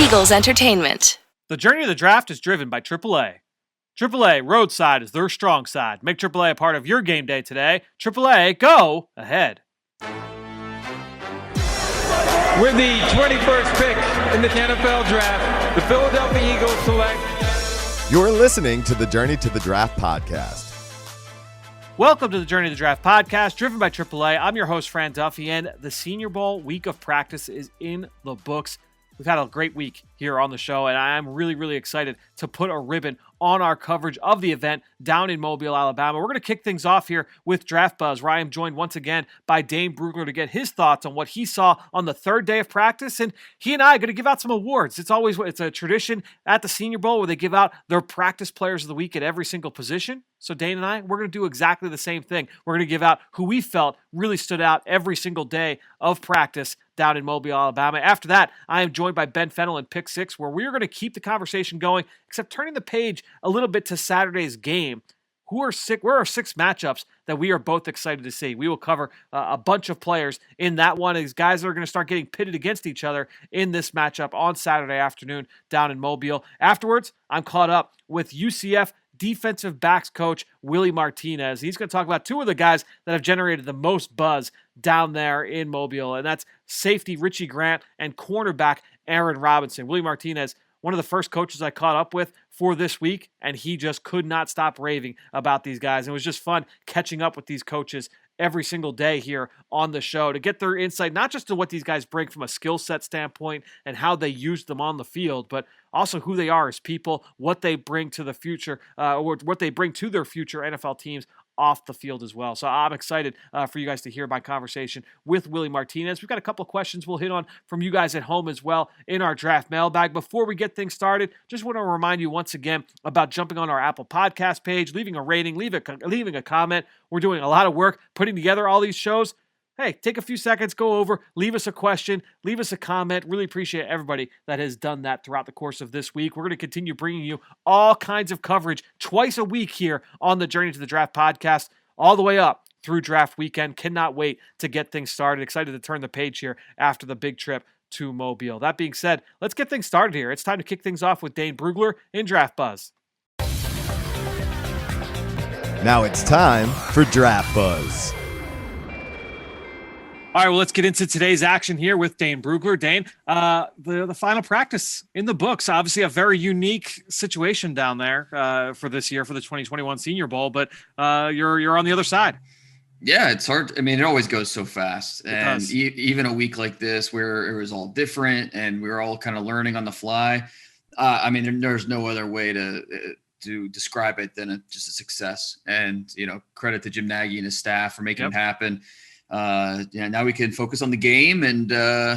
Eagles Entertainment. The journey of the draft is driven by AAA. AAA roadside is their strong side. Make AAA a part of your game day today. AAA, go ahead. With the 21st pick in the NFL draft, the Philadelphia Eagles select. You're listening to the Journey to the Draft podcast. Welcome to the Journey to the Draft podcast, driven by AAA. I'm your host, Fran Duffy, and the Senior Bowl week of practice is in the books. We've had a great week here on the show, and I'm really excited to put a ribbon on our coverage of the event down in Mobile, Alabama. We're going to kick things off here with Draft Buzz, where I am joined once again by Dane Brugler to get his thoughts on what he saw on the third day of practice, and he and I are going to give out some awards. It's a tradition at the Senior Bowl where they give out their practice players of the week at every single position. So Dane and I, we're going to do exactly the same thing. We're going to give out who we felt really stood out every single day of practice down in Mobile, Alabama. After that, I am joined by Ben Fennell in Pick 6, where we're going to keep the conversation going, except turning the page a little bit to Saturday's game. Where are 6 matchups that we are both excited to see? We will cover a bunch of players in that one. These guys that are going to start getting pitted against each other in this matchup on Saturday afternoon down in Mobile. Afterwards, I'm caught up with UCF defensive backs coach Willie Martinez. He's going to talk about 2 of the guys that have generated the most buzz down there in Mobile, and that's safety Richie Grant and cornerback Aaron Robinson. Willie Martinez, one of the first coaches I caught up with for this week, and he just could not stop raving about these guys. It was just fun catching up with these coaches every single day here on the show to get their insight, not just to what these guys bring from a skill set standpoint and how they use them on the field, but also who they are as people, what they bring to the future, or what they bring to their future NFL teams off the field as well. So I'm excited for you guys to hear my conversation with Willie Martinez. We've got a couple of questions we'll hit on from you guys at home as well in our draft mailbag. Before we get things started, just want to remind you once again about jumping on our Apple Podcast page, leaving a rating, leaving a comment. We're doing a lot of work putting together all these shows. Hey, take a few seconds, go over, leave us a question, leave us a comment. Really appreciate everybody that has done that throughout the course of this week. We're going to continue bringing you all kinds of coverage twice a week here on the Journey to the Draft podcast, all the way up through draft weekend. Cannot wait to get things started. Excited to turn the page here after the big trip to Mobile. That being said, let's get things started here. It's time to kick things off with Dane Brugler in Draft Buzz. Now it's time for Draft Buzz. All right, well, let's get into today's action here with Dane Brugler. Dane, the final practice in the books. Obviously, a very unique situation down there for this year for the 2021 Senior Bowl, but you're on the other side. Yeah, it's hard. I mean, it always goes so fast, and does. Even a week like this where it was all different and we were all kind of learning on the fly. I mean, there's no other way to describe it than just a success. And credit to Jim Nagy and his staff for making it happen. Now we can focus on the game and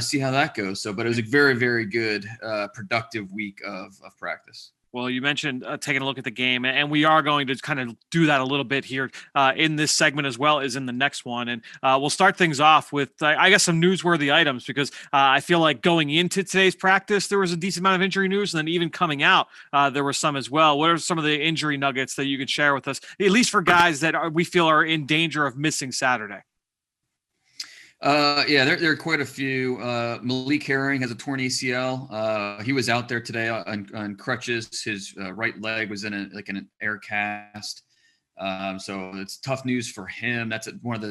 see how that goes. But it was a very, very good, productive week of practice. Well, you mentioned taking a look at the game, and we are going to kind of do that a little bit here in this segment as well as in the next one. And we'll start things off with, I guess, some newsworthy items because I feel like going into today's practice, there was a decent amount of injury news, and then even coming out, there was some as well. What are some of the injury nuggets that you could share with us, at least for guys that we feel are in danger of missing Saturday? There are quite a few. Malik Herring has a torn ACL. He was out there today on crutches. His right leg was in an air cast. So it's tough news for him. That's one of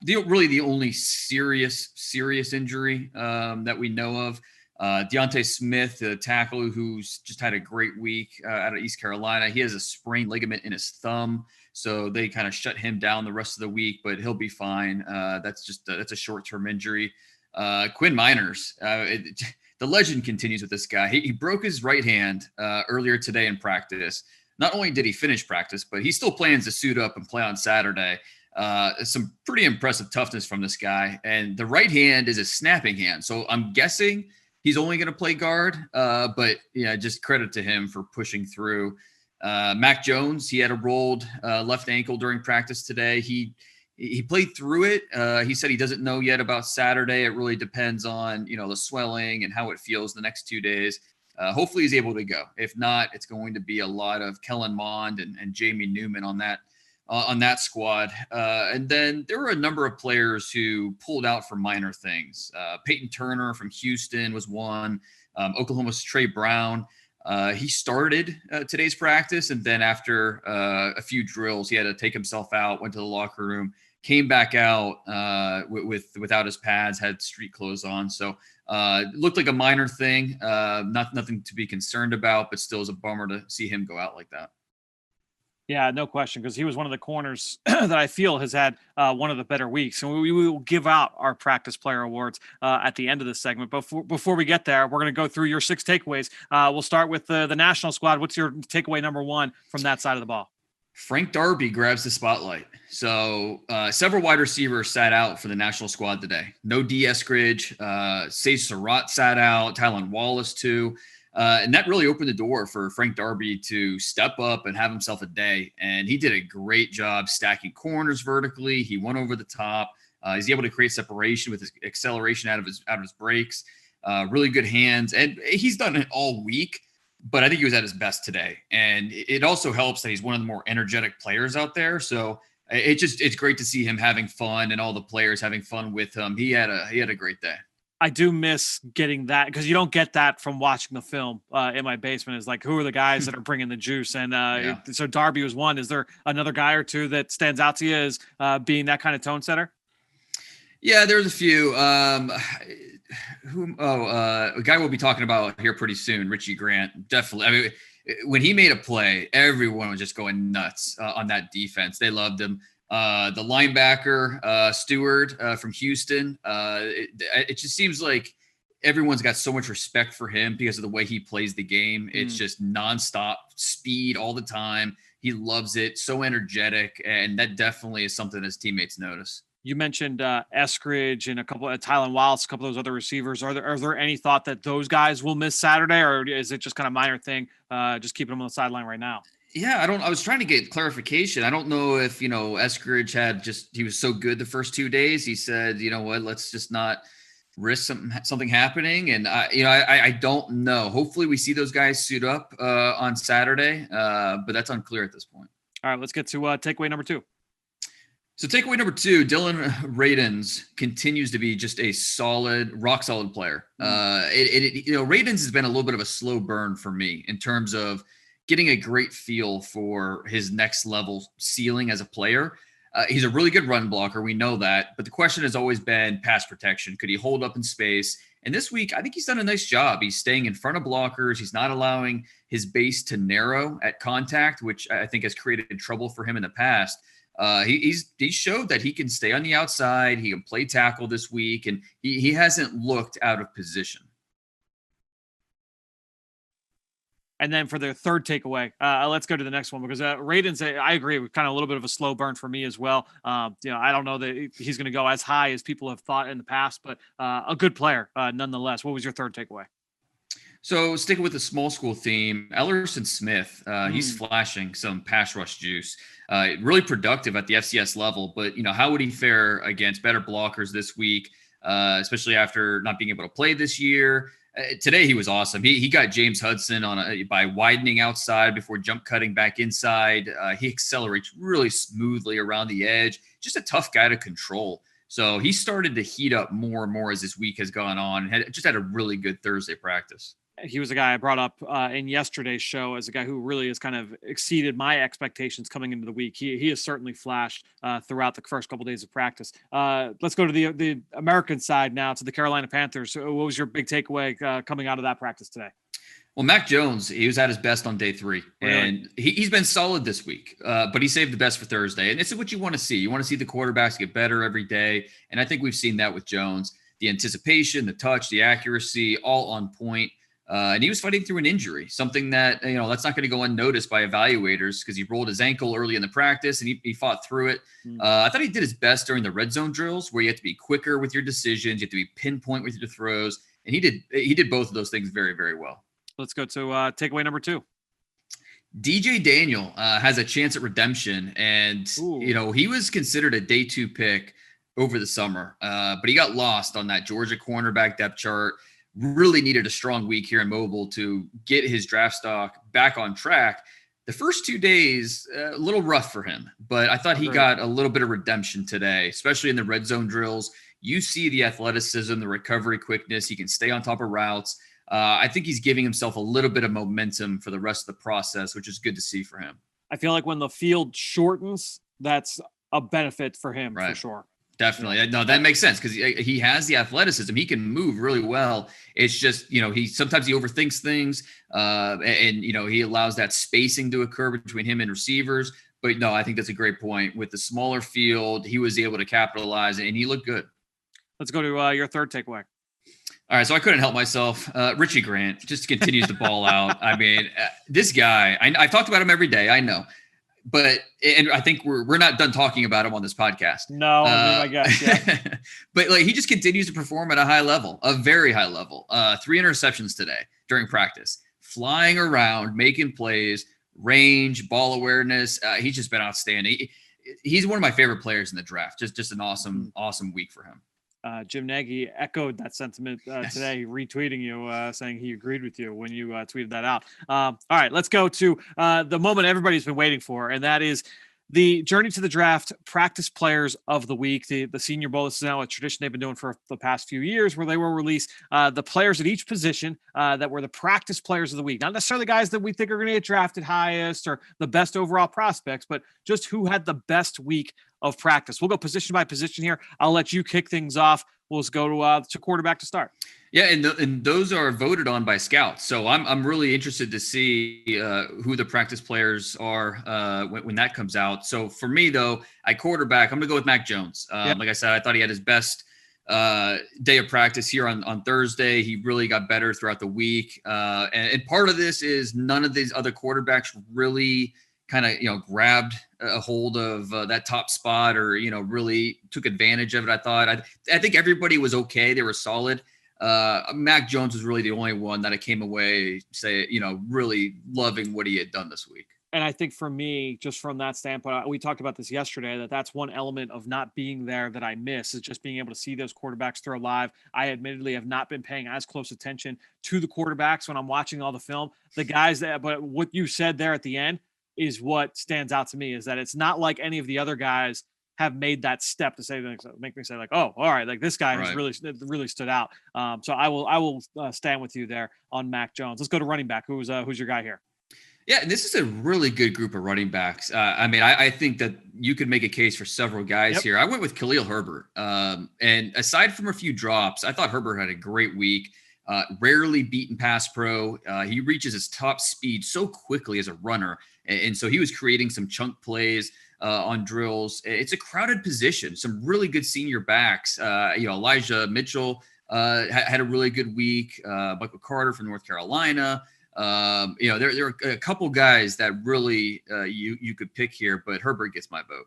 the only serious injury that we know of. Deontay Smith, the tackle who's just had a great week out of East Carolina. He has a sprained ligament in his thumb. So they kind of shut him down the rest of the week, but he'll be fine. That's a short-term injury. Quinn Miners, the legend continues with this guy. He broke his right hand earlier today in practice. Not only did he finish practice, but he still plans to suit up and play on Saturday. Some pretty impressive toughness from this guy. And the right hand is a snapping hand. So I'm guessing he's only going to play guard. But just credit to him for pushing through. Mac Jones, he had a rolled left ankle during practice today. He played through it. He said he doesn't know yet about Saturday. It really depends on, the swelling and how it feels the next 2 days. Hopefully he's able to go. If not, it's going to be a lot of Kellen Mond and Jamie Newman on that squad. And then there were a number of players who pulled out for minor things. Peyton Turner from Houston was one. Oklahoma's Trey Brown. He started today's practice, and then after a few drills, he had to take himself out, went to the locker room, came back out without his pads, had street clothes on. So it looked like a minor thing, nothing to be concerned about, but still is a bummer to see him go out like that. Yeah, no question, because he was one of the corners that I feel has had one of the better weeks. And we will give out our practice player awards at the end of this segment. But before we get there, we're going to go through your 6 takeaways. We'll start with the national squad. What's your takeaway number 1 from that side of the ball? Frank Darby grabs the spotlight. So several wide receivers sat out for the national squad today. No D. Eskridge, Sage Surratt sat out, Tylan Wallace too. And that really opened the door for Frank Darby to step up and have himself a day. And he did a great job stacking corners vertically. He went over the top. He's able to create separation with his acceleration out of his breaks. Really good hands. And he's done it all week, but I think he was at his best today. And it also helps that he's one of the more energetic players out there. So it's great to see him having fun and all the players having fun with him. He had a great day. I do miss getting that, because you don't get that from watching the film in my basement. Is like, who are the guys that are bringing the juice? And so Darby was one. Is there another guy or two that stands out to you as being that kind of tone setter? Yeah, there's a few. A guy we'll be talking about here pretty soon, Richie Grant. Definitely. I mean, when he made a play, everyone was just going nuts on that defense. They loved him. The linebacker, Stewart from Houston. It just seems like everyone's got so much respect for him because of the way he plays the game. It's just nonstop speed all the time. He loves it. So energetic. And that definitely is something his teammates notice. You mentioned Eskridge and a couple of Tylan Wallace, a couple of those other receivers. Are there any thought that those guys will miss Saturday, or is it just kind of minor thing, just keeping them on the sideline right now? Yeah, I was trying to get clarification. I don't know if, Eskridge he was so good the first 2 days. He said, you know what, let's just not risk something happening. And I don't know. Hopefully we see those guys suit up on Saturday, but that's unclear at this point. All right, let's get to takeaway number 2. So takeaway number 2, Dylan Radins continues to be just a rock solid player. Radins has been a little bit of a slow burn for me in terms of getting a great feel for his next level ceiling as a player. He's a really good run blocker. We know that. But the question has always been pass protection. Could he hold up in space? And this week, I think he's done a nice job. He's staying in front of blockers. He's not allowing his base to narrow at contact, which I think has created trouble for him in the past. He showed that he can stay on the outside. He can play tackle this week, and he hasn't looked out of position. And then for the third takeaway, let's go to the next one, because Radins, I agree, with kind of a little bit of a slow burn for me as well. I don't know that he's going to go as high as people have thought in the past, but a good player nonetheless. What was your third takeaway? So sticking with the small school theme, Ellerson Smith, he's flashing some pass rush juice. Really productive at the FCS level, but how would he fare against better blockers this week, especially after not being able to play this year? Today he was awesome. He got James Hudson by widening outside before jump cutting back inside. He accelerates really smoothly around the edge. Just a tough guy to control. So he started to heat up more and more as this week has gone on, and just had a really good Thursday practice. He was a guy I brought up in yesterday's show as a guy who really has kind of exceeded my expectations coming into the week. He has certainly flashed throughout the first couple of days of practice. Let's go to the American side now, to the Carolina Panthers. What was your big takeaway coming out of that practice today? Well, Mac Jones, he was at his best on day 3, and he's been solid this week, but he saved the best for Thursday. And this is what you want to see. You want to see the quarterbacks get better every day, and I think we've seen that with Jones. The anticipation, the touch, the accuracy, all on point. And he was fighting through an injury, something that, that's not going to go unnoticed by evaluators, because he rolled his ankle early in the practice and he fought through it. I thought he did his best during the red zone drills, where you have to be quicker with your decisions. You have to be pinpoint with your throws. And he did both of those things very, very well. Let's go to takeaway number 2. DJ Daniel has a chance at redemption. And, he was considered a day 2 pick over the summer, but he got lost on that Georgia cornerback depth chart. Really needed a strong week here in Mobile to get his draft stock back on track. The first 2 days, a little rough for him, but I thought he got a little bit of redemption today, especially in the red zone drills. You see the athleticism, the recovery quickness. He can stay on top of routes. I think he's giving himself a little bit of momentum for the rest of the process, which is good to see for him. I feel like when the field shortens, that's a benefit for him for sure. Definitely. No, that makes sense because he has the athleticism. He can move really well. It's just, sometimes he overthinks things and he allows that spacing to occur between him and receivers. But no, I think that's a great point. With the smaller field, he was able to capitalize and he looked good. Let's go to your third takeaway. All right, so I couldn't help myself. Richie Grant just continues to ball out. I mean, this guy, I've talked about him every day, I know. And I think we're not done talking about him on this podcast. No, I guess, yeah. But he just continues to perform at a high level, a very high level. 3 interceptions today during practice, flying around, making plays, range, ball awareness. He's just been outstanding. He's one of my favorite players in the draft. Just an awesome week for him. Jim Nagy echoed that sentiment today, retweeting you, saying he agreed with you when you tweeted that out. All right, let's go to the moment everybody's been waiting for, and that is the Journey to the Draft Practice Players of the Week. The Senior Bowl, this is now a tradition they've been doing for the past few years, where they will release the players at each position that were the practice players of the week. Not necessarily guys that we think are going to get drafted highest or the best overall prospects, but just who had the best week of practice. We'll go position by position here. I'll let you kick things off. We'll just go to quarterback to start. Yeah, and those are voted on by scouts. So I'm really interested to see who the practice players are when that comes out. So for me, though, at quarterback, I'm going to go with Mac Jones. Like I said, I thought he had his best day of practice here on Thursday. He really got better throughout the week. And part of this is none of these other quarterbacks really kind of, grabbed a hold of that top spot or, really took advantage of it. I think everybody was okay. They were solid. Mac Jones was really the only one that I came away really loving what he had done this week. And I think for me, just from that standpoint, we talked about this yesterday, that's one element of not being there that I miss is just being able to see those quarterbacks throw live. I admittedly have not been paying as close attention to the quarterbacks when I'm watching all the film. The guys but what you said there at the end is what stands out to me, is that it's not like any of the other guys have made that step to say, make me say like, oh, all right, like this guy has really stood out. So I will stand with you there on Mac Jones. Let's go to running back. Who's your guy here? Yeah, and this is a really good group of running backs. I think that you could make a case for several guys here. I went with Khalil Herbert. And aside from a few drops, I thought Herbert had a great week. Rarely beaten pass pro. He reaches his top speed so quickly as a runner. And so he was creating some chunk plays on drills. It's a crowded position. Some really good senior backs. Elijah Mitchell had a really good week. Michael Carter from North Carolina. There are a couple guys that really you could pick here, but Herbert gets my vote.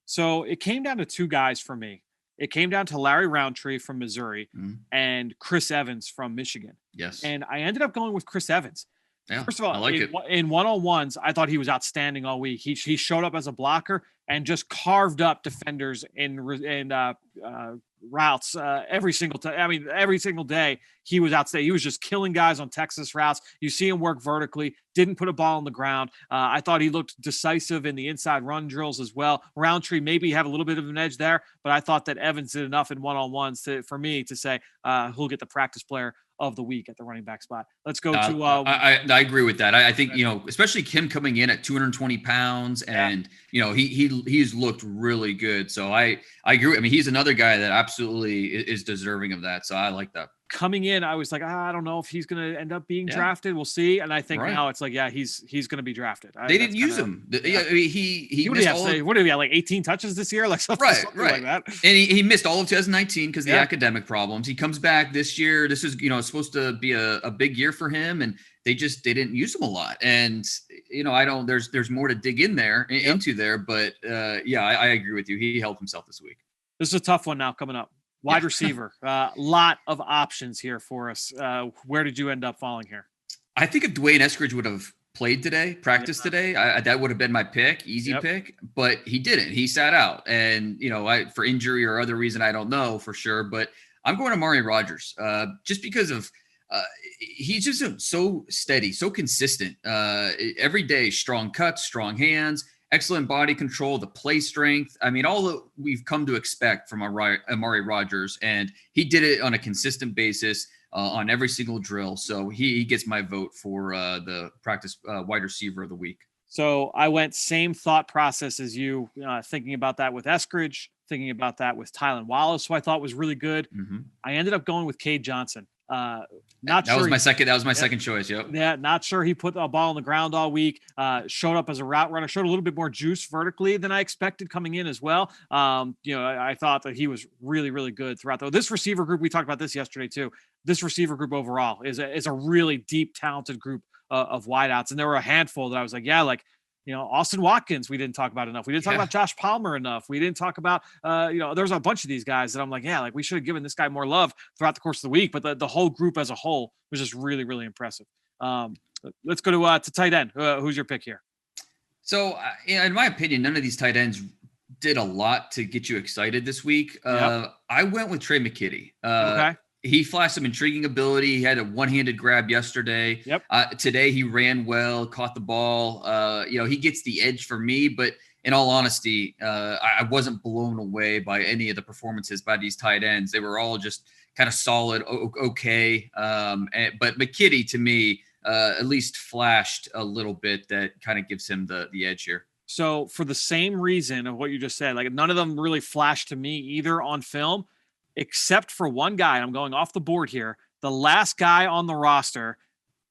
So it came down to 2 guys for me. It came down to Larry Roundtree from Missouri and Chris Evans from Michigan. Yes. And I ended up going with Chris Evans. Yeah, first of all, I like it. In one-on-ones, I thought he was outstanding all week. He showed up as a blocker and just carved up defenders in routes every single time. I mean, every single day he was outstanding. He was just killing guys on Texas routes. You see him work vertically, didn't put a ball on the ground. I thought he looked decisive in the inside run drills as well. Roundtree maybe have a little bit of an edge there, but I thought that Evans did enough in one-on-ones for me to say who'll get the practice player of the week at the running back spot. Let's go to. I agree with that. I think especially him coming in at 220 pounds, and he's looked really good. So I agree. I mean, he's another guy that absolutely is deserving of that. So I like that. Coming in, I was like, I don't know if he's going to end up being drafted. We'll see. And I think now it's like, he's going to be drafted. They didn't use him. He what did he have, like 18 touches this year? Like something like that. And he missed all of 2019 because of the academic problems. He comes back this year. This is, supposed to be a big year for him. And they didn't use him a lot. And, there's more to dig in there into there. But I agree with you. He helped himself this week. This is a tough one now coming up. Wide receiver, lot of options here for us. Where did you end up falling here? I think if Dwayne Eskridge would have played today, practiced today, that would have been my pick, easy pick. But he didn't. He sat out, and for injury or other reason, I don't know for sure. But I'm going to Amari Rodgers, just because of he's just so steady, so consistent. Every day, strong cuts, strong hands. Excellent body control, the play strength. I mean, all that we've come to expect from Amari Rodgers, and he did it on a consistent basis. on every single drill. So he gets my vote for the practice wide receiver of the week. So I went same thought process as you, thinking about that with Eskridge, thinking about that with Tylan Wallace, who I thought was really good. Mm-hmm. I ended up going with Cade Johnson. That was my second choice. Yep. Yeah. Not sure he put a ball on the ground all week. Showed up as a route runner. Showed a little bit more juice vertically than I expected coming in as well. I thought that he was really, really good throughout. This receiver group, we talked about this yesterday too. This receiver group overall is a really deep, talented group of wideouts, and there were a handful that I was like, Austin Watkins, we didn't talk about enough. We didn't talk about Josh Palmer enough. We didn't talk about, there's a bunch of these guys that I'm like, we should have given this guy more love throughout the course of the week. But the whole group as a whole was just really, really impressive. Let's go to tight end. Who's your pick here? So, in my opinion, none of these tight ends did a lot to get you excited this week. I went with Trey McKitty. Okay. He flashed some intriguing ability. He had a one-handed grab yesterday. Yep. Today he ran well, caught the ball. He gets the edge for me, but in all honesty, I wasn't blown away by any of the performances by these tight ends. They were all just kind of solid, okay. But McKitty, to me, at least flashed a little bit that kind of gives him the edge here. So for the same reason of what you just said, like none of them really flashed to me either on film, except for one guy. I'm going off the board here. The last guy on the roster,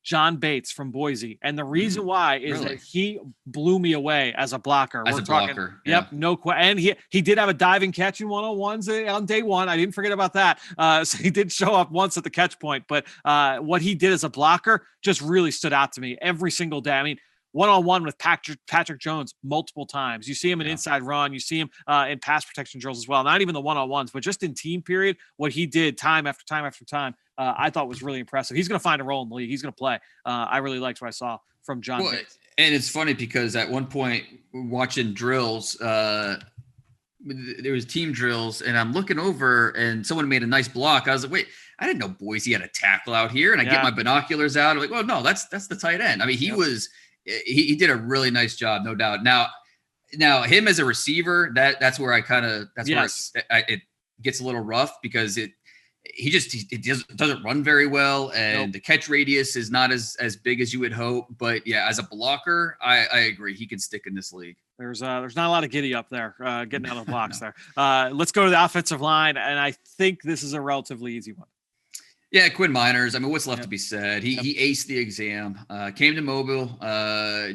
John Bates from Boise. And the reason why is that he blew me away as a blocker. Blocker. Yep. No question. And he did have a diving catch in 101s on day one. I didn't forget about that. So he did show up once at the catch point, but what he did as a blocker just really stood out to me every single day. I mean, one-on-one with Patrick Jones multiple times. You see him in inside run. You see him in pass protection drills as well. Not even the one-on-ones, but just in team period, what he did time after time after time, I thought was really impressive. He's going to find a role in the league. He's going to play. I really liked what I saw from John Bates. And it's funny because at one point watching drills, there was team drills, and I'm looking over, and someone made a nice block. I was like, wait, I didn't know Boise had a tackle out here. And I get my binoculars out. I'm like, well, no, that's the tight end. I mean, he did a really nice job, no doubt. Now him as a receiver, that's where where it gets a little rough because it doesn't run very well, and the catch radius is not as big as you would hope. But as a blocker, I agree, he can stick in this league. There's not a lot of giddy up there, getting out of the box there. Let's go to the offensive line, and I think this is a relatively easy one. Yeah, Quinn Miners. I mean, what's left to be said? He aced the exam, came to Mobile,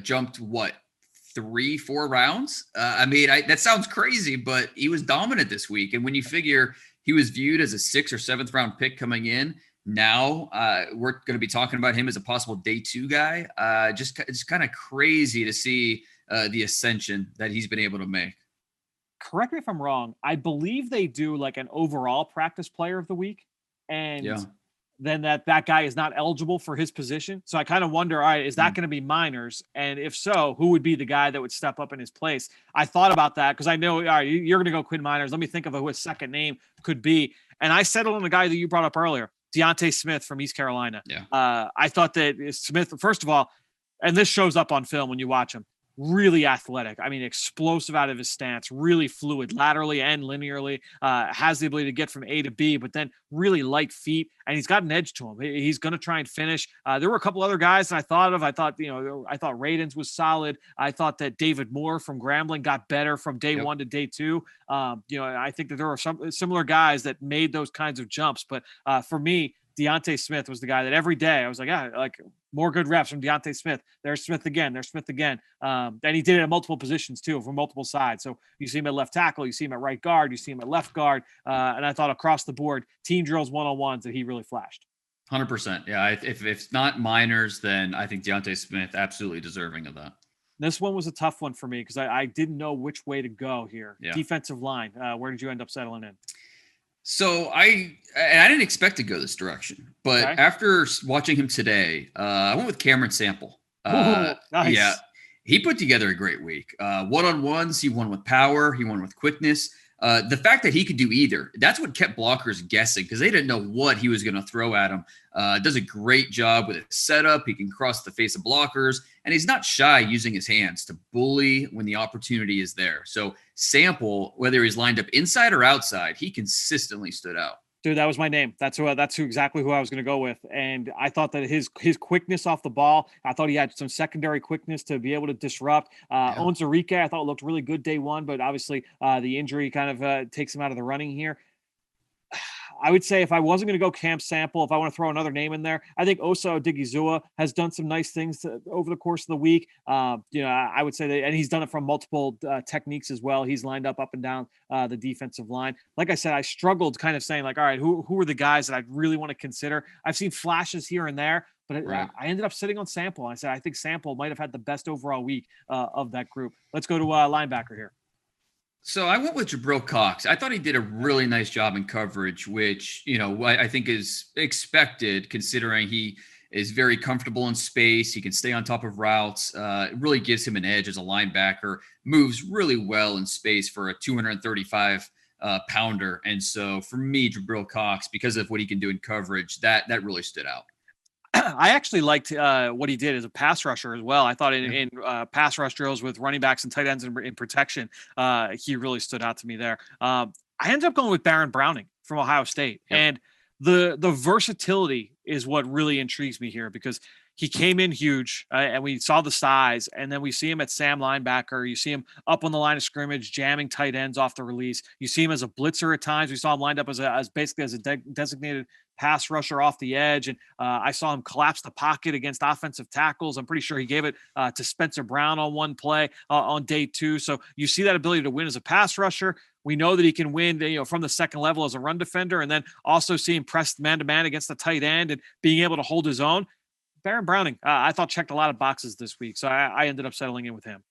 jumped 3-4 rounds. That sounds crazy, but he was dominant this week. And when you figure he was viewed as a 6th or 7th round pick coming in, now we're going to be talking about him as a possible day 2 guy. It's kind of crazy to see the ascension that he's been able to make. Correct me if I'm wrong. I believe they do like an overall practice player of the week, and then that guy is not eligible for his position. So I kind of wonder, all right, is that going to be Miners? And if so, who would be the guy that would step up in his place? I thought about that because I know, all right, you're going to go Quinn Miners. Let me think of who his second name could be. And I settled on the guy that you brought up earlier, Deontay Smith from East Carolina. Yeah. I thought that Smith, first of all, and this shows up on film when you watch him, really athletic. I mean, explosive out of his stance, really fluid laterally and linearly, has the ability to get from A to B, but then really light feet, and he's got an edge to him. He's going to try and finish. There were a couple other guys that I thought of. I thought Radens was solid. I thought that David Moore from Grambling got better from day 1 to day 2. I think that there were some similar guys that made those kinds of jumps, but for me, Deontay Smith was the guy that every day I was like, more good reps from Deontay Smith. There's Smith again. And he did it at multiple positions too, from multiple sides. So you see him at left tackle, you see him at right guard, you see him at left guard. And I thought across the board, team drills, one-on-ones, that he really flashed. 100%. Yeah. If it's not Miners, then I think Deontay Smith absolutely deserving of that. This one was a tough one for me because I didn't know which way to go here. Yeah. Defensive line. Where did you end up settling in? So I didn't expect to go this direction, but after watching him today, I went with Cameron Sample. Nice. Yeah, he put together a great week. One-on-ones, he won with power, he won with quickness. The fact that he could do either, that's what kept blockers guessing because they didn't know what he was going to throw at him. Does a great job with his setup. He can cross the face of blockers, and he's not shy using his hands to bully when the opportunity is there. So Sample, whether he's lined up inside or outside, he consistently stood out. Dude, that was my name. That's exactly who I was going to go with. And I thought that his quickness off the ball, I thought he had some secondary quickness to be able to disrupt. Onwuzurike, I thought looked really good day one, but obviously the injury kind of takes him out of the running here. I would say if I wasn't going to go Camp Sample, if I want to throw another name in there, I think Osa Odigizua has done some nice things over the course of the week. I would say that, and he's done it from multiple techniques as well. He's lined up and down the defensive line. Like I said, I struggled kind of saying like, all right, who are the guys that I really want to consider? I've seen flashes here and there, but I ended up sitting on Sample. I said, I think Sample might have had the best overall week of that group. Let's go to linebacker here. So I went with Jabril Cox. I thought he did a really nice job in coverage, which, I think is expected considering he is very comfortable in space. He can stay on top of routes. It really gives him an edge as a linebacker, moves really well in space for a 235 pounder. And so for me, Jabril Cox, because of what he can do in coverage, that really stood out. I actually liked what he did as a pass rusher as well. I thought in pass rush drills with running backs and tight ends in protection, he really stood out to me there. I ended up going with Baron Browning from Ohio State. Yep. And the versatility is what really intrigues me here because he came in huge and we saw the size, and then we see him at Sam linebacker. You see him up on the line of scrimmage, jamming tight ends off the release. You see him as a blitzer at times. We saw him lined up as basically as a designated pass rusher off the edge. And I saw him collapse the pocket against offensive tackles. I'm pretty sure he gave it to Spencer Brown on one play on day two. So you see that ability to win as a pass rusher. We know that he can win, from the second level as a run defender, and then also see him pressed man-to-man against the tight end and being able to hold his own. Baron Browning, I thought checked a lot of boxes this week, so I ended up settling in with him.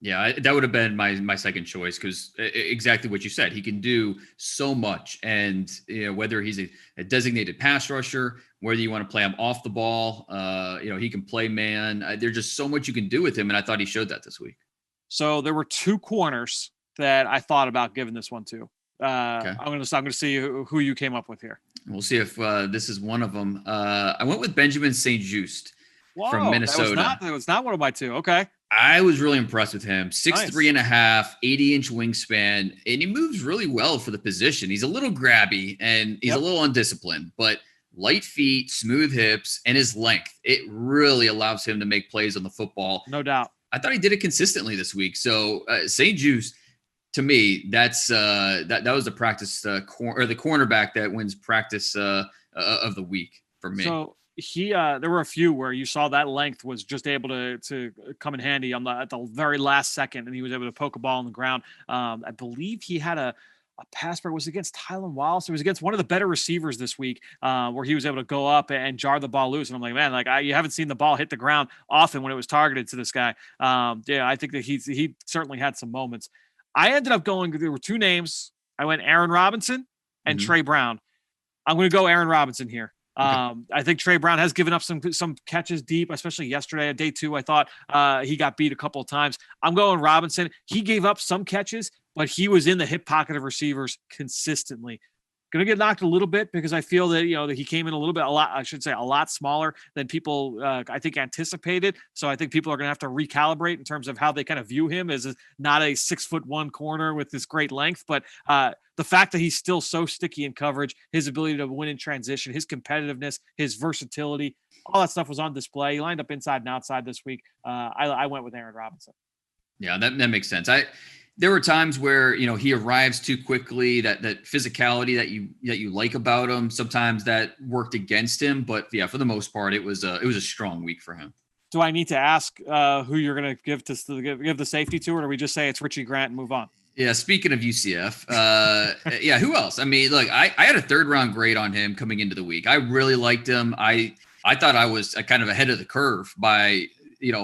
Yeah, that would have been my second choice because exactly what you said. He can do so much, and whether he's a designated pass rusher, whether you want to play him off the ball, he can play man. There's just so much you can do with him, and I thought he showed that this week. So there were two corners that I thought about giving this one to. Okay. I'm gonna see who you came up with here. We'll see if this is one of them. I went with Benjamin St-Juste from Minnesota. That was not one of my two. Okay. I was really impressed with him. 6'3" and a half, 80-inch wingspan, and he moves really well for the position. He's a little grabby and he's a little undisciplined, but light feet, smooth hips, and his length, it really allows him to make plays on the football. No doubt. I thought he did it consistently this week. So St-Juste, to me, that's that was the practice or the cornerback that wins practice of the week for me. So he there were a few where you saw that length was just able to come in handy at the very last second, and he was able to poke a ball on the ground. I believe he had a pass break. Was against Tylan Wallace. It was against one of the better receivers this week, where he was able to go up and jar the ball loose. And I'm like, man, you haven't seen the ball hit the ground often when it was targeted to this guy. I think that he certainly had some moments. I ended up going. There were two names. I went Aaron Robinson and Trey Brown. I'm going to go Aaron Robinson here. I think Trey Brown has given up some catches deep, especially yesterday at day two. I thought he got beat a couple of times. I'm going Robinson. He gave up some catches, but he was in the hip pocket of receivers consistently. Going to get knocked a little bit because I feel that, that he came in a lot smaller than people, I think, anticipated. So I think people are going to have to recalibrate in terms of how they kind of view him as not a 6'1" corner with this great length. But the fact that he's still so sticky in coverage, his ability to win in transition, his competitiveness, his versatility, all that stuff was on display. He lined up inside and outside this week. I went with Aaron Robinson. Yeah, that makes sense. There were times where, he arrives too quickly, that physicality that you like about him. Sometimes that worked against him, but yeah, for the most part, it was a strong week for him. Do I need to ask who you're going to give the safety to, or do we just say it's Richie Grant and move on? Yeah. Speaking of UCF, who else? I mean, look, I had a 3rd round grade on him coming into the week. I really liked him. I thought I was kind of ahead of the curve by,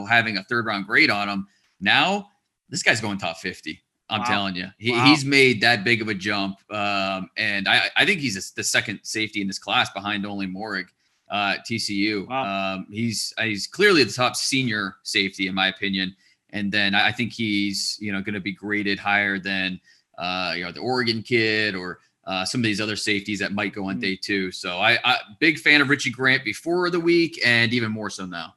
having a 3rd round grade on him. Now, this guy's going top 50. I'm telling you, he's made that big of a jump. And I think he's the second safety in this class behind only Morig at TCU. Wow. He's clearly the top senior safety, in my opinion. And then I think he's, going to be graded higher than, the Oregon kid or some of these other safeties that might go on day two. So I big fan of Richie Grant before the week and even more so now.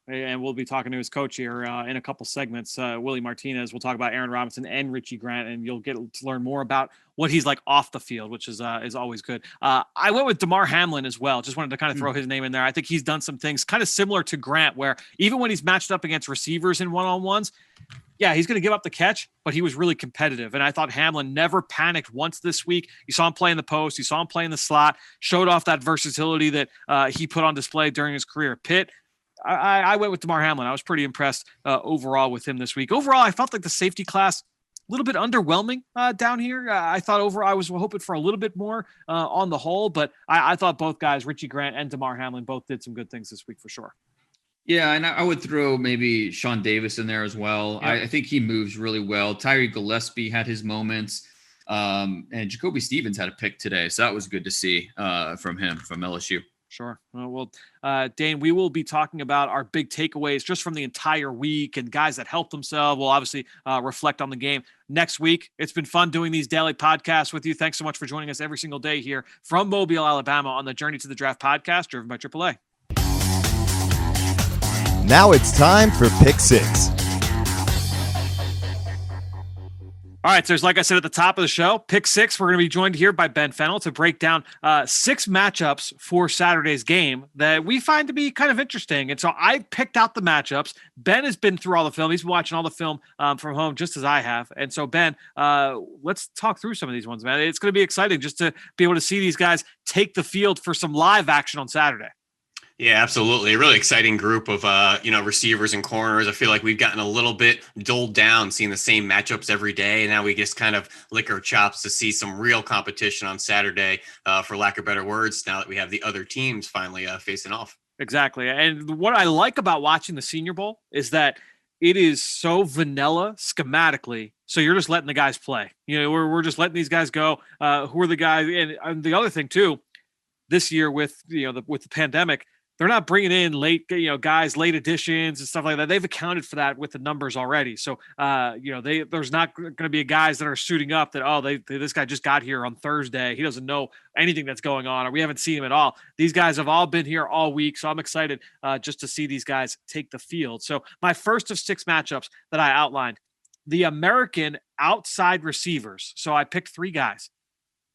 And we'll be talking to his coach here in a couple segments. Willie Martinez. We'll talk about Aaron Robinson and Richie Grant, and you'll get to learn more about what he's like off the field, which is always good. I went with Damar Hamlin as well. Just wanted to kind of throw his name in there. I think he's done some things kind of similar to Grant, where even when he's matched up against receivers in one-on-ones, yeah, he's going to give up the catch, but he was really competitive. And I thought Hamlin never panicked once this week. You saw him play in the post. You saw him play in the slot, showed off that versatility that he put on display during his career at Pitt. I went with Damar Hamlin. I was pretty impressed overall with him this week. Overall, I felt like the safety class a little bit underwhelming down here. I thought overall I was hoping for a little bit more on the whole, but I thought both guys, Richie Grant and Damar Hamlin, both did some good things this week for sure. Yeah, and I would throw maybe Sean Davis in there as well. Yeah. I think he moves really well. Tyree Gillespie had his moments, and Jacoby Stevens had a pick today, so that was good to see from him, from LSU. Sure. Well, Dane, we will be talking about our big takeaways just from the entire week and guys that helped themselves. We'll obviously reflect on the game next week. It's been fun doing these daily podcasts with you. Thanks so much for joining us every single day here from Mobile, Alabama on the Journey to the Draft podcast, driven by AAA. Now it's time for Pick Six. All right, so like I said at the top of the show, Pick Six, we're going to be joined here by Ben Fennell to break down 6 matchups for Saturday's game that we find to be kind of interesting. And so I picked out the matchups. Ben has been through all the film. He's been watching all the film from home just as I have. And so, Ben, let's talk through some of these ones, man. It's going to be exciting just to be able to see these guys take the field for some live action on Saturday. Yeah, absolutely. A really exciting group of, receivers and corners. I feel like we've gotten a little bit dulled down seeing the same matchups every day. And now we just kind of lick our chops to see some real competition on Saturday, for lack of better words, now that we have the other teams finally facing off. Exactly. And what I like about watching the Senior Bowl is that it is so vanilla schematically. So you're just letting the guys play. You know, we're just letting these guys go. Who are the guys? And the other thing, too, this year with the pandemic, they're not bringing in late additions and stuff like that. They've accounted for that with the numbers already. So, there's not going to be guys that are suiting up that, this guy just got here on Thursday. He doesn't know anything that's going on, or we haven't seen him at all. These guys have all been here all week. So I'm excited just to see these guys take the field. So my first of 6 matchups that I outlined, the American outside receivers. So I picked 3 guys.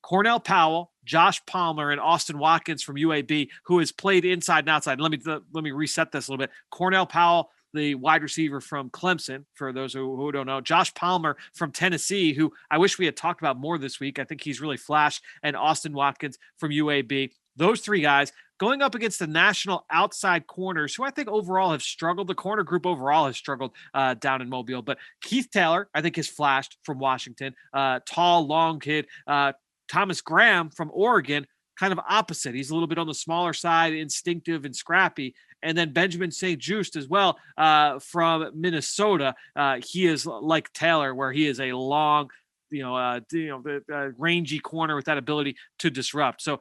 Cornell Powell, Josh Palmer, and Austin Watkins from UAB, who has played inside and outside. Let me reset this a little bit. Cornell Powell, the wide receiver from Clemson, for those who don't know. Josh Palmer from Tennessee, who I wish we had talked about more this week. I think he's really flashed. And Austin Watkins from UAB. Those 3 guys going up against the national outside corners, who I think overall have struggled. The corner group overall has struggled down in Mobile. But Keith Taylor, I think, has flashed from Washington. Tall, long kid. Thomas Graham from Oregon, kind of opposite. He's a little bit on the smaller side, instinctive and scrappy. And then Benjamin St. Juste as well from Minnesota. He is like Taylor, where he is a long, rangy corner with that ability to disrupt. So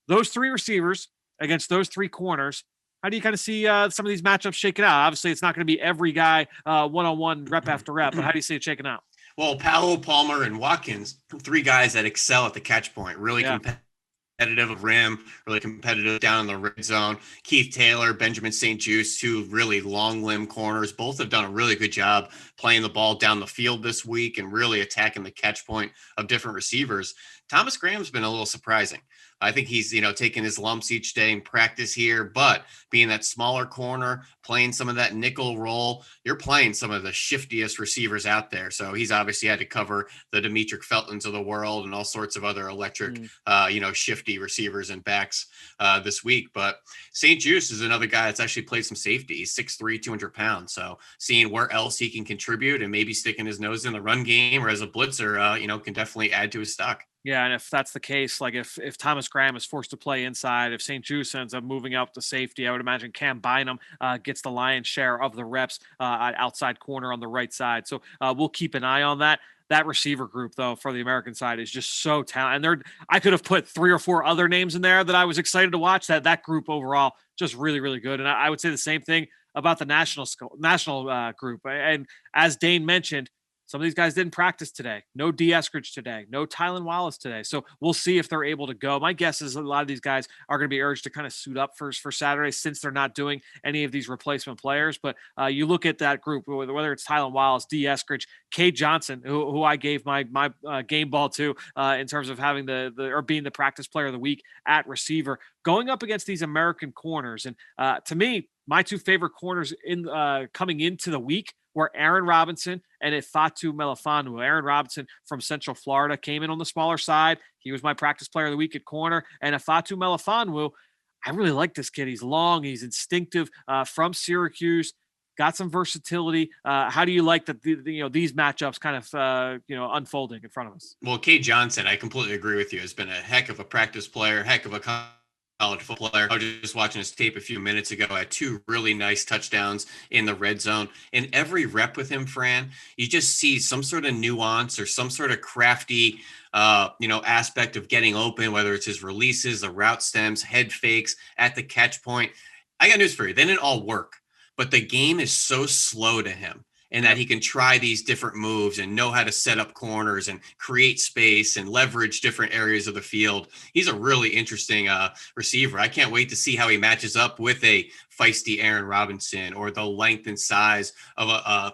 those 3 receivers against those 3 corners, how do you kind of see some of these matchups shaking out? Obviously, it's not going to be every guy one-on-one, rep after rep, but how do you see it shaking out? Well, Powell, Palmer, and Watkins, 3 guys that excel at the catch point, really competitive of rim, really competitive down in the red zone. Keith Taylor, Benjamin St. Juste, 2 really long limb corners. Both have done a really good job playing the ball down the field this week and really attacking the catch point of different receivers. Thomas Graham's been a little surprising. I think he's, taking his lumps each day in practice here, but being that smaller corner, playing some of that nickel role, you're playing some of the shiftiest receivers out there. So he's obviously had to cover the Demetric Feltons of the world and all sorts of other electric, shifty receivers and backs this week. But St. Juste is another guy that's actually played some safety. He's 6'3", 200 pounds. So seeing where else he can contribute and maybe sticking his nose in the run game or as a blitzer, can definitely add to his stock. Yeah, and if that's the case, like if Thomas Graham is forced to play inside, if St. Juste ends up moving out to safety, I would imagine Cam Bynum gets the lion's share of the reps at outside corner on the right side. So we'll keep an eye on that. That receiver group, though, for the American side is just so talented. I could have put 3 or 4 other names in there that I was excited to watch. That group overall just really, really good. And I would say the same thing about the national group. And as Dane mentioned, Some of these guys didn't practice today. No D. Eskridge today. No Tylan Wallace today. So we'll see if they're able to go. My guess is a lot of these guys are going to be urged to kind of suit up for Saturday since they're not doing any of these replacement players. But you look at that group, whether it's Tylan Wallace, D. Eskridge, Cade Johnson, who I gave my game ball to in terms of having or being the practice player of the week at receiver, going up against these American corners. And to me, my two favorite corners in coming into the week were Aaron Robinson and Ifeatu Melifonwu. Aaron Robinson from Central Florida came in on the smaller side. He was my practice player of the week at corner. And Ifeatu Melifonwu, I really like this kid. He's long, he's instinctive, from Syracuse, got some versatility. How do you like that? These matchups kind of unfolding in front of us? Well, Cade Johnson, I completely agree with you, has been a heck of a practice player, heck of a college football player. I was just watching his tape a few minutes ago. I had 2 really nice touchdowns in the red zone. In every rep with him, Fran, you just see some sort of nuance or some sort of crafty, aspect of getting open, whether it's his releases, the route stems, head fakes at the catch point. I got news for you. They didn't all work, but the game is so slow to him, and that he can try these different moves and know how to set up corners and create space and leverage different areas of the field. He's a really interesting receiver. I can't wait to see how he matches up with a feisty Aaron Robinson or the length and size of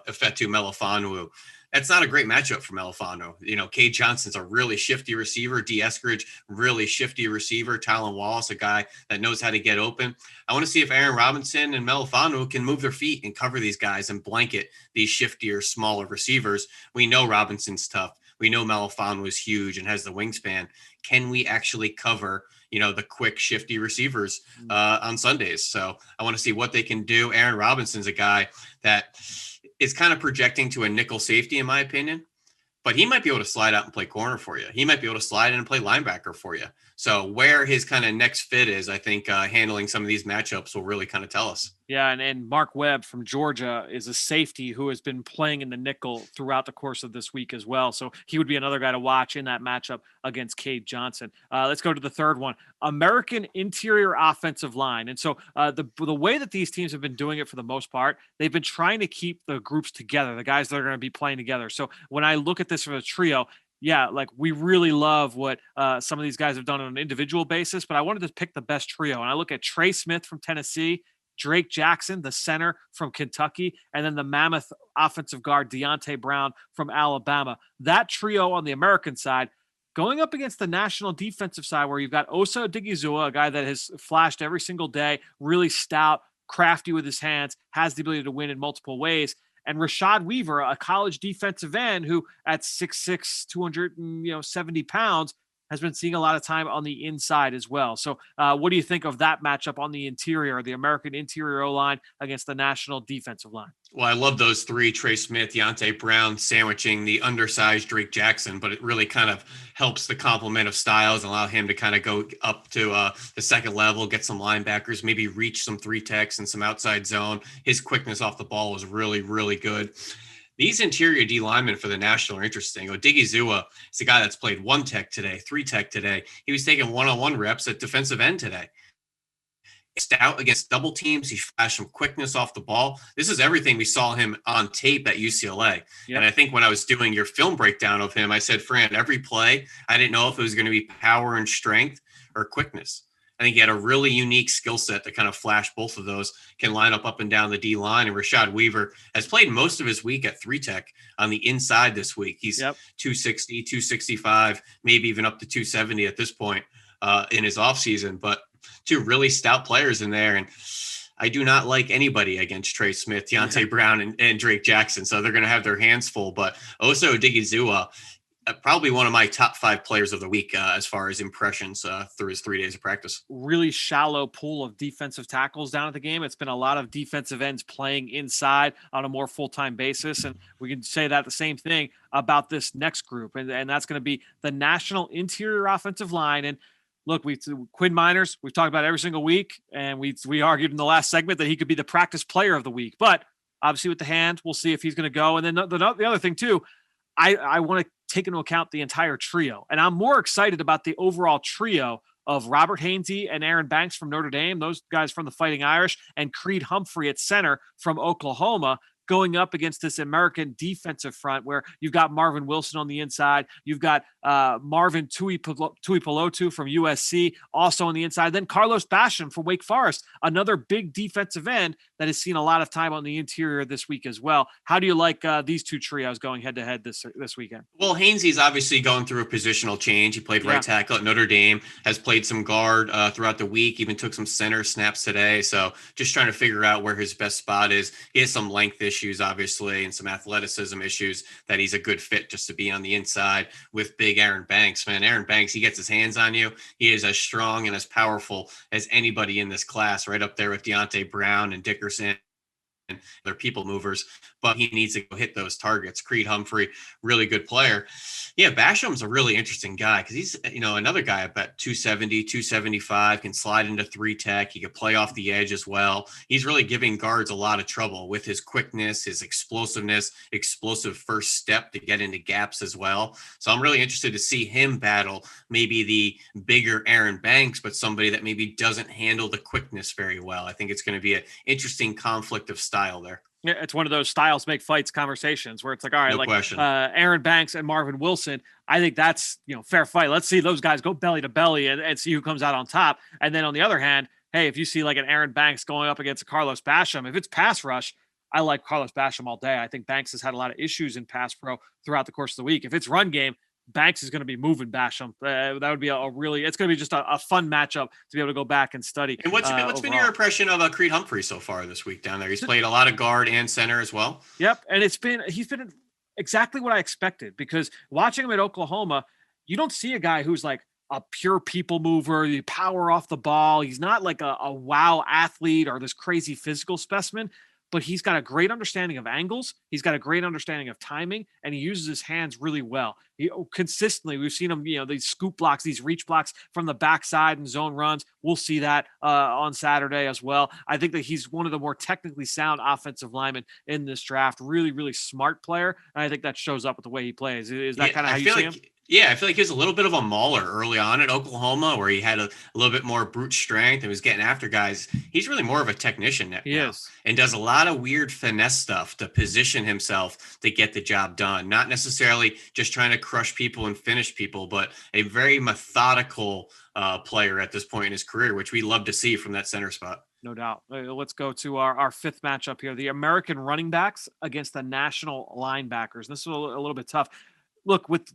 Ifeatu Melifonwu. That's not a great matchup for Melifonwu. Cade Johnson's a really shifty receiver. D. Eskridge, really shifty receiver. Tylan Wallace, a guy that knows how to get open. I want to see if Aaron Robinson and Melifonwu can move their feet and cover these guys and blanket these shiftier, smaller receivers. We know Robinson's tough. We know Melifonwu is huge and has the wingspan. Can we actually cover, the quick, shifty receivers on Sundays? So I want to see what they can do. Aaron Robinson's a guy that is kind of projecting to a nickel safety, in my opinion, but he might be able to slide out and play corner for you. He might be able to slide in and play linebacker for you. So where his kind of next fit is, I think handling some of these matchups will really kind of tell us. Yeah, and Mark Webb from Georgia is a safety who has been playing in the nickel throughout the course of this week as well. So he would be another guy to watch in that matchup against Cade Johnson. Let's go to the third one, American interior offensive line. And so the way that these teams have been doing it for the most part, they've been trying to keep the groups together, the guys that are going to be playing together. So when I look at this from a trio, yeah, like we really love what some of these guys have done on an individual basis, but I wanted to pick the best trio. And I look at Trey Smith from Tennessee, Drake Jackson, the center from Kentucky, and then the mammoth offensive guard Deontay Brown from Alabama. That trio on the American side going up against the national defensive side where you've got Osa Odighizuwa, a guy that has flashed every single day, really stout, crafty with his hands, has the ability to win in multiple ways. And Rashad Weaver, a college defensive end who at 6'6", 270 pounds, has been seeing a lot of time on the inside as well. So what do you think of that matchup on the interior, the American interior O-line against the national defensive line? Well, I love those 3, Trey Smith, Deontay Brown, sandwiching the undersized Drake Jackson, but it really kind of helps the complement of styles and allow him to kind of go up to the second level, get some linebackers, maybe reach some 3 techs and some outside zone. His quickness off the ball was really, really good. These interior D linemen for the national are interesting. Odighizuwa is a guy that's played 1 tech today, 3 tech today. He was taking one-on-one reps at defensive end today. Stout against double teams. He flashed some quickness off the ball. This is everything we saw him on tape at UCLA. Yep. And I think when I was doing your film breakdown of him, I said, Fran, every play, I didn't know if it was going to be power and strength or quickness. I think he had a really unique skill set to kind of flash both of those, can line up and down the D line. And Rashad Weaver has played most of his week at 3 tech on the inside this week. He's 260, 265, maybe even up to 270 at this point in his offseason. But 2 really stout players in there. And I do not like anybody against Trey Smith, Deontay Brown, and Drake Jackson. So they're going to have their hands full. But Osa Odighizuwa, probably one of my top 5 players of the week as far as impressions through his 3 days of practice. Really shallow pool of defensive tackles down at the game. It's been a lot of defensive ends playing inside on a more full-time basis. And we can say that the same thing about this next group. And that's going to be the national interior offensive line. And look, Quinn Miners, we've talked about every single week. And we argued in the last segment that he could be the practice player of the week. But obviously with the hand, we'll see if he's going to go. And then the other thing too, I want to take into account the entire trio. And I'm more excited about the overall trio of Robert Hainsey and Aaron Banks from Notre Dame, those guys from the Fighting Irish, and Creed Humphrey at center from Oklahoma. going up against this American defensive front where you've got Marvin Wilson on the inside. You've got Marvin Tuipulotu from USC also on the inside. Then Carlos Basham from Wake Forest, another big defensive end that has seen a lot of time on the interior this week as well. How do you like these two trios going head-to-head this weekend? Well, Hainsey's obviously going through a positional change. He played right tackle at Notre Dame, has played some guard throughout the week, even took some center snaps today. So just trying to figure out where his best spot is. He has some length issues, obviously, and some athleticism issues that he's a good fit just to be on the inside with big Aaron Banks. Man, Aaron Banks, he gets his hands on you. He is as strong and as powerful as anybody in this class, right up there with Deontay Brown and Dickerson. And they're people movers, but he needs to go hit those targets. Creed Humphrey, really good player. Yeah, Basham's a really interesting guy because he's, another guy about 270, 275, can slide into 3-tech. He could play off the edge as well. He's really giving guards a lot of trouble with his quickness, his explosiveness, explosive first step to get into gaps as well. So I'm really interested to see him battle maybe the bigger Aaron Banks, but somebody that maybe doesn't handle the quickness very well. I think it's going to be an interesting conflict of style there. Yeah, it's one of those styles make fights conversations where it's like, all right, No question. Aaron Banks and Marvin Wilson. I think that's, fair fight. Let's see those guys go belly to belly and see who comes out on top. And then on the other hand, hey, if you see like an Aaron Banks going up against a Carlos Basham, if it's pass rush, I like Carlos Basham all day. I think Banks has had a lot of issues in pass pro throughout the course of the week. If it's run game, Banks is going to be moving Basham. That would be it's going to be just a fun matchup to be able to go back and study. And what's been your impression of Creed Humphrey so far this week down there? He's played a lot of guard and center as well. Yep. And he's been exactly what I expected, because watching him at Oklahoma, you don't see a guy who's like a pure people mover, the power off the ball. He's not like a wow athlete or this crazy physical specimen, but he's got a great understanding of angles. He's got a great understanding of timing, and he uses his hands really well. Consistently, we've seen him, these scoop blocks, these reach blocks from the backside and zone runs. We'll see that on Saturday as well. I think that he's one of the more technically sound offensive linemen in this draft. Really, really smart player. And I think that shows up with the way he plays. Is that kind of how you see him? Yeah, I feel like he was a little bit of a mauler early on at Oklahoma, where he had a little bit more brute strength and was getting after guys. He's really more of a technician now. He is. And does a lot of weird finesse stuff to position himself to get the job done. Not necessarily just trying to crush people and finish people, but a very methodical player at this point in his career, which we love to see from that center spot. No doubt. Let's go to our fifth matchup here. The American running backs against the national linebackers. This is a little bit tough. Look, with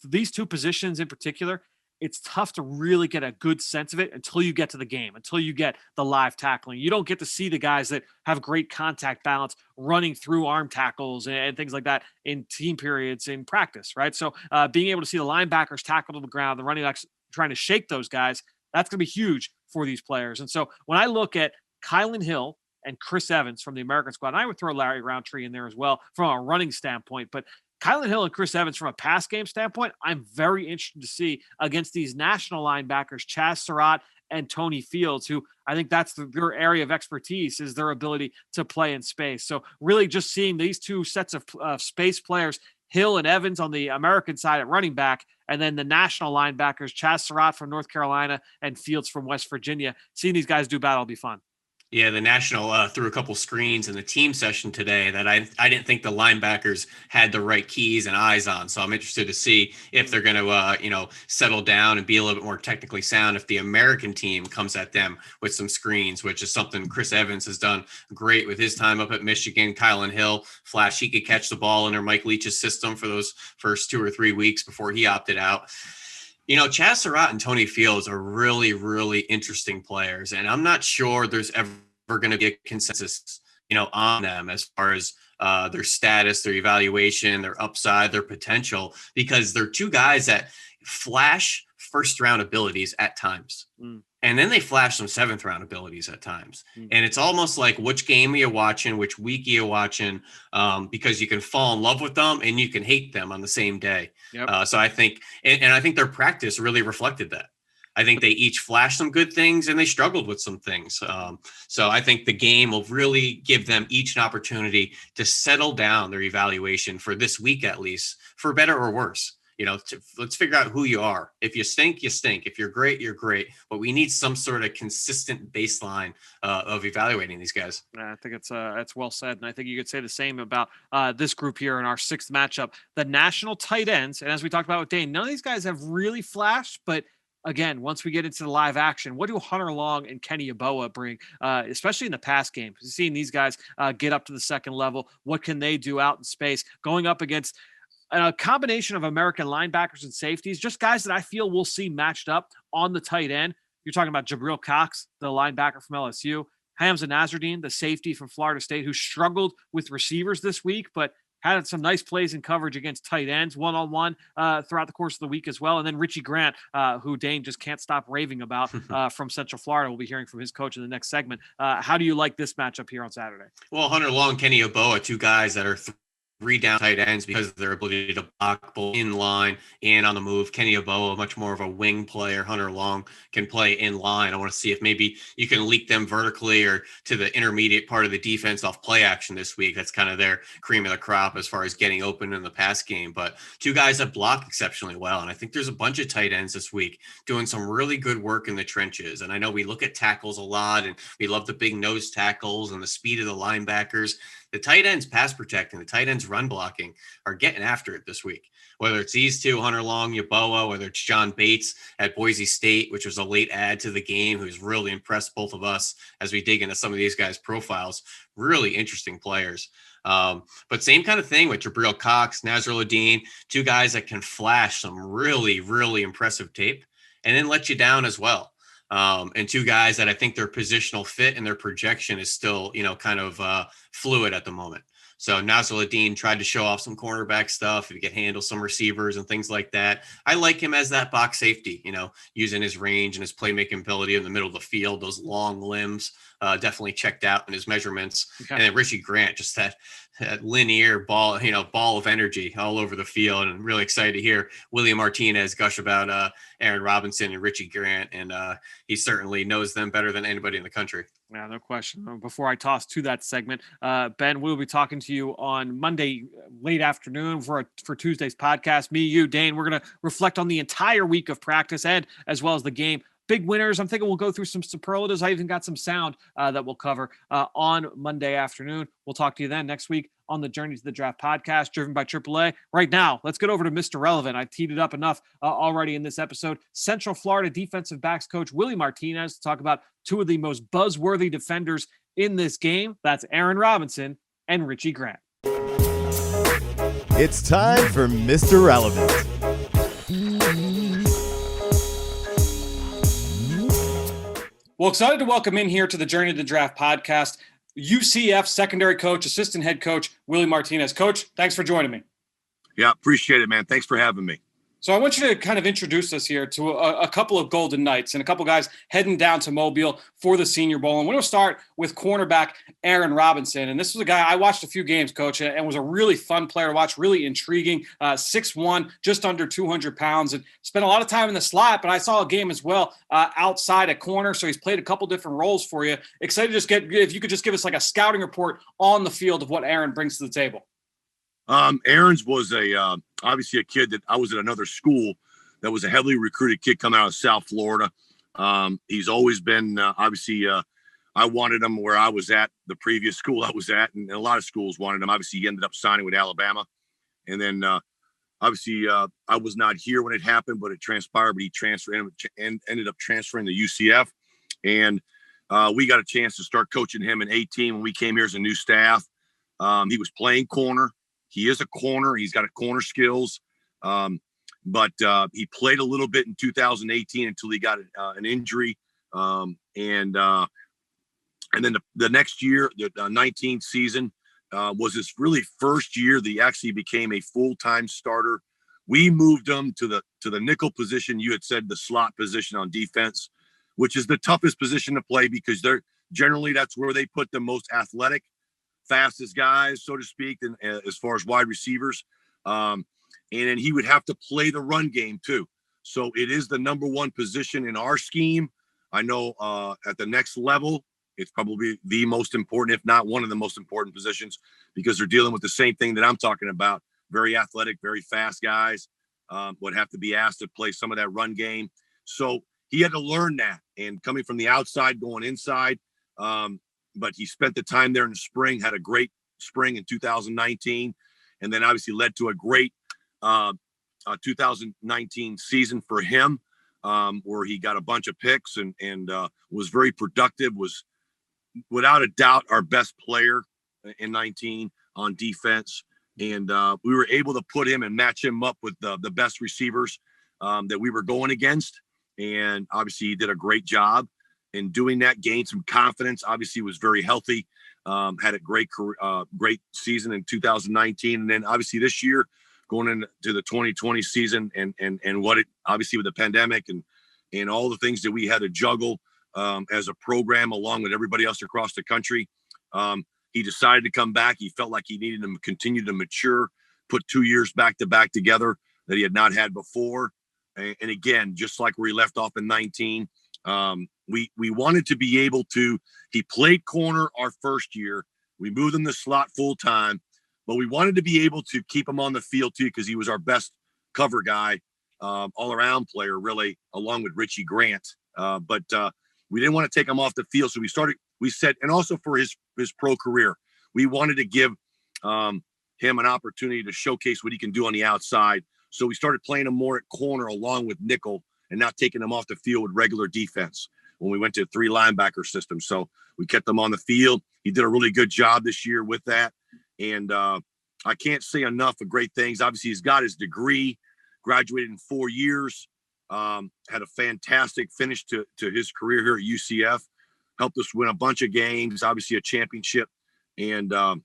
these two positions in particular, it's tough to really get a good sense of it until you get to the game, until you get the live tackling. You don't get to see the guys that have great contact balance running through arm tackles and things like that in team periods in practice, right? So being able to see the linebackers tackle to the ground, the running backs trying to shake those guys, that's going to be huge for these players. And so when I look at Kylan Hill and Chris Evans from the American squad, and I would throw Larry Roundtree in there as well from a running standpoint, but Kylan Hill and Chris Evans from a pass game standpoint, I'm very interested to see against these national linebackers, Chaz Surratt and Tony Fields, who I think that's their area of expertise, is their ability to play in space. So really just seeing these two sets of space players, Hill and Evans on the American side at running back, and then the national linebackers, Chaz Surratt from North Carolina and Fields from West Virginia. Seeing these guys do battle will be fun. Yeah, the national threw a couple screens in the team session today that I didn't think the linebackers had the right keys and eyes on. So I'm interested to see if they're going to, settle down and be a little bit more technically sound if the American team comes at them with some screens, which is something Chris Evans has done great with his time up at Michigan. Kylan Hill, flash, he could catch the ball under Mike Leach's system for those first 2 or 3 weeks before he opted out. Chaz Surratt and Tony Fields are really, really interesting players, and I'm not sure there's ever going to be a consensus, on them as far as their status, their evaluation, their upside, their potential, because they're two guys that flash first-round abilities at times. And then they flash some 7th-round abilities at times. And it's almost like which game are you watching, which week are you watching, because you can fall in love with them and you can hate them on the same day. Yep. So I think, and I think their practice really reflected that. I think they each flashed some good things and they struggled with some things. So I think the game will really give them each an opportunity to settle down their evaluation for this week, at least, for better or worse. let's figure out who you are. If you stink, you stink. If you're great, you're great. But we need some sort of consistent baseline of evaluating these guys. I think it's well said. And I think you could say the same about this group here in our sixth matchup, the national tight ends. And as we talked about with Dane, none of these guys have really flashed, but again, once we get into the live action, what do Hunter Long and Kenny Yeboah bring, especially in the pass game? Seeing these guys get up to the second level, what can they do out in space, going up against a combination of American linebackers and safeties, just guys that I feel we'll see matched up on the tight end. You're talking about Jabril Cox, the linebacker from LSU, Hamza Nasruddin, the safety from Florida State, who struggled with receivers this week, but had some nice plays in coverage against tight ends one-on-one throughout the course of the week as well. And then Richie Grant, who Dane just can't stop raving about from Central Florida. We'll be hearing from his coach in the next segment. How do you like this matchup here on Saturday? Well, Hunter Long, Kenny Yeboah, two guys that are three down tight ends because of their ability to block both in line and on the move. Kenny Yeboah, much more of a wing player. Hunter Long can play in line. I want to see if maybe you can leak them vertically or to the intermediate part of the defense off play action this week. That's kind of their cream of the crop as far as getting open in the pass game. But two guys that block exceptionally well. And I think there's a bunch of tight ends this week doing some really good work in the trenches. And I know we look at tackles a lot and we love the big nose tackles and the speed of the linebackers. The tight ends pass protecting, the tight ends run blocking are getting after it this week. Whether it's these two, Hunter Long, Yeboah, whether it's John Bates at Boise State, which was a late add to the game, who's really impressed both of us as we dig into some of these guys' profiles. Really interesting players. But same kind of thing with Jabril Cox, Nasruddin, two guys that can flash some really, really impressive tape and then let you down as well. And two guys that I think their positional fit and their projection is still, kind of fluid at the moment. So Nasruddin tried to show off some cornerback stuff. If he could handle some receivers and things like that. I like him as that box safety, using his range and his playmaking ability in the middle of the field, those long limbs, definitely checked out in his measurements. Okay. And then Richie Grant, just that linear ball, ball of energy all over the field. And I'm really excited to hear Willie Martinez gush about Aaron Robinson and Richie Grant. And he certainly knows them better than anybody in the country. Yeah, no question. Before I toss to that segment, Ben, we'll be talking to you on Monday late afternoon for Tuesday's podcast. Me, you, Dane, we're going to reflect on the entire week of practice and as well as the game. Big winners. I'm thinking we'll go through some superlatives. I even got some sound that we'll cover on Monday afternoon. We'll talk to you then next week on the Journey to the Draft podcast, driven by AAA. Right now, let's get over to Mr. Relevant. I teed it up enough already in this episode. Central Florida defensive backs coach Willie Martinez to talk about two of the most buzzworthy defenders in this game. That's Aaron Robinson and Richie Grant. It's time for Mr. Relevant. Well, excited to welcome in here to the Journey to the Draft podcast, UCF secondary coach, assistant head coach, Willie Martinez. Coach, thanks for joining me. Yeah, appreciate it, man. Thanks for having me. So I want you to kind of introduce us here to a couple of Golden Knights and a couple guys heading down to Mobile for the Senior Bowl. And we're going to start with cornerback Aaron Robinson. And this was a guy I watched a few games, Coach, and was a really fun player to watch, really intriguing, 6'1", just under 200 pounds, and spent a lot of time in the slot. But I saw a game as well outside at corner, so he's played a couple different roles for you. Excited to just if you could just give us like a scouting report on the field of what Aaron brings to the table. Aaron's was obviously a kid that I was at another school that was a heavily recruited kid coming out of South Florida. He's always been, obviously, I wanted him where I was at, the previous school I was at, and a lot of schools wanted him. Obviously, he ended up signing with Alabama. And then, obviously, I was not here when it happened, but it transpired, but he transferred and ended up transferring to UCF. And we got a chance to start coaching him in 2018 when we came here as a new staff. He was playing corner. He is a corner. He's got corner skills. But he played a little bit in 2018 until he got an injury. And then the next year, the 19th season, was his really first year that he actually became a full-time starter. We moved him to the nickel position. You had said the slot position on defense, which is the toughest position to play because that's where they put the most athletic, fastest guys, so to speak, and as far as wide receivers. And then he would have to play the run game too. So it is the number one position in our scheme. I know at the next level, it's probably the most important, if not one of the most important positions, because they're dealing with the same thing that I'm talking about. Very athletic, very fast guys. would have to be asked to play some of that run game. So he had to learn that, and coming from the outside, going inside. But he spent the time there in the spring, had a great spring in 2019, and then obviously led to a great 2019 season for him, where he got a bunch of picks and was very productive, was without a doubt our best player in 19 on defense. And we were able to put him and match him up with the best receivers that we were going against. And obviously he did a great job in doing that, gained some confidence, obviously was very healthy, had a great career, great season in 2019. And then obviously this year going into the 2020 season and what it obviously with the pandemic and all the things that we had to juggle as a program along with everybody else across the country. He decided to come back. He felt like he needed to continue to mature, put 2 years back to back together that he had not had before. And again, just like where he left off in 19, we wanted to be able to, he played corner our first year. We moved him to slot full time, but we wanted to be able to keep him on the field too, because he was our best cover guy, all around player really, along with Richie Grant. But we didn't want to take him off the field. So we said, and also for his pro career, we wanted to give him an opportunity to showcase what he can do on the outside. So we started playing him more at corner along with nickel and not taking him off the field with regular defense when we went to a 3 linebacker system. So we kept him on the field. He did a really good job this year with that. And I can't say enough of great things. Obviously, he's got his degree, graduated in 4 years, had a fantastic finish to his career here at UCF, helped us win a bunch of games, obviously a championship. And one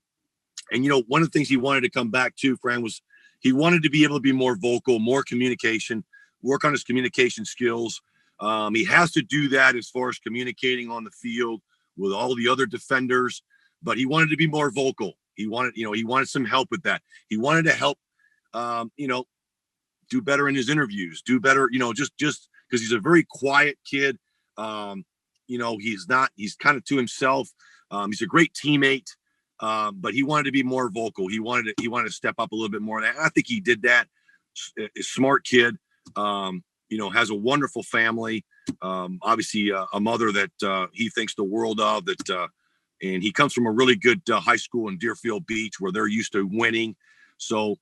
of the things he wanted to come back to, Fran, was he wanted to be able to be more vocal, more communication, work on his communication skills. He has to do that as far as communicating on the field with all the other defenders, but he wanted to be more vocal. He wanted some help with that. He wanted to help, do better in his interviews, do better, just because he's a very quiet kid. He's kind of to himself. He's a great teammate. But he wanted to be more vocal. He wanted to step up a little bit more. And I think he did that. A smart kid, has a wonderful family. Obviously a mother that he thinks the world of, and he comes from a really good high school in Deerfield Beach where they're used to winning. So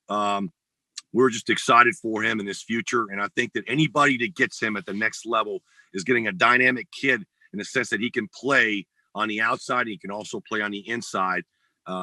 we're just excited for him in his future. And I think that anybody that gets him at the next level is getting a dynamic kid in the sense that he can play on the outside. He can also play on the inside.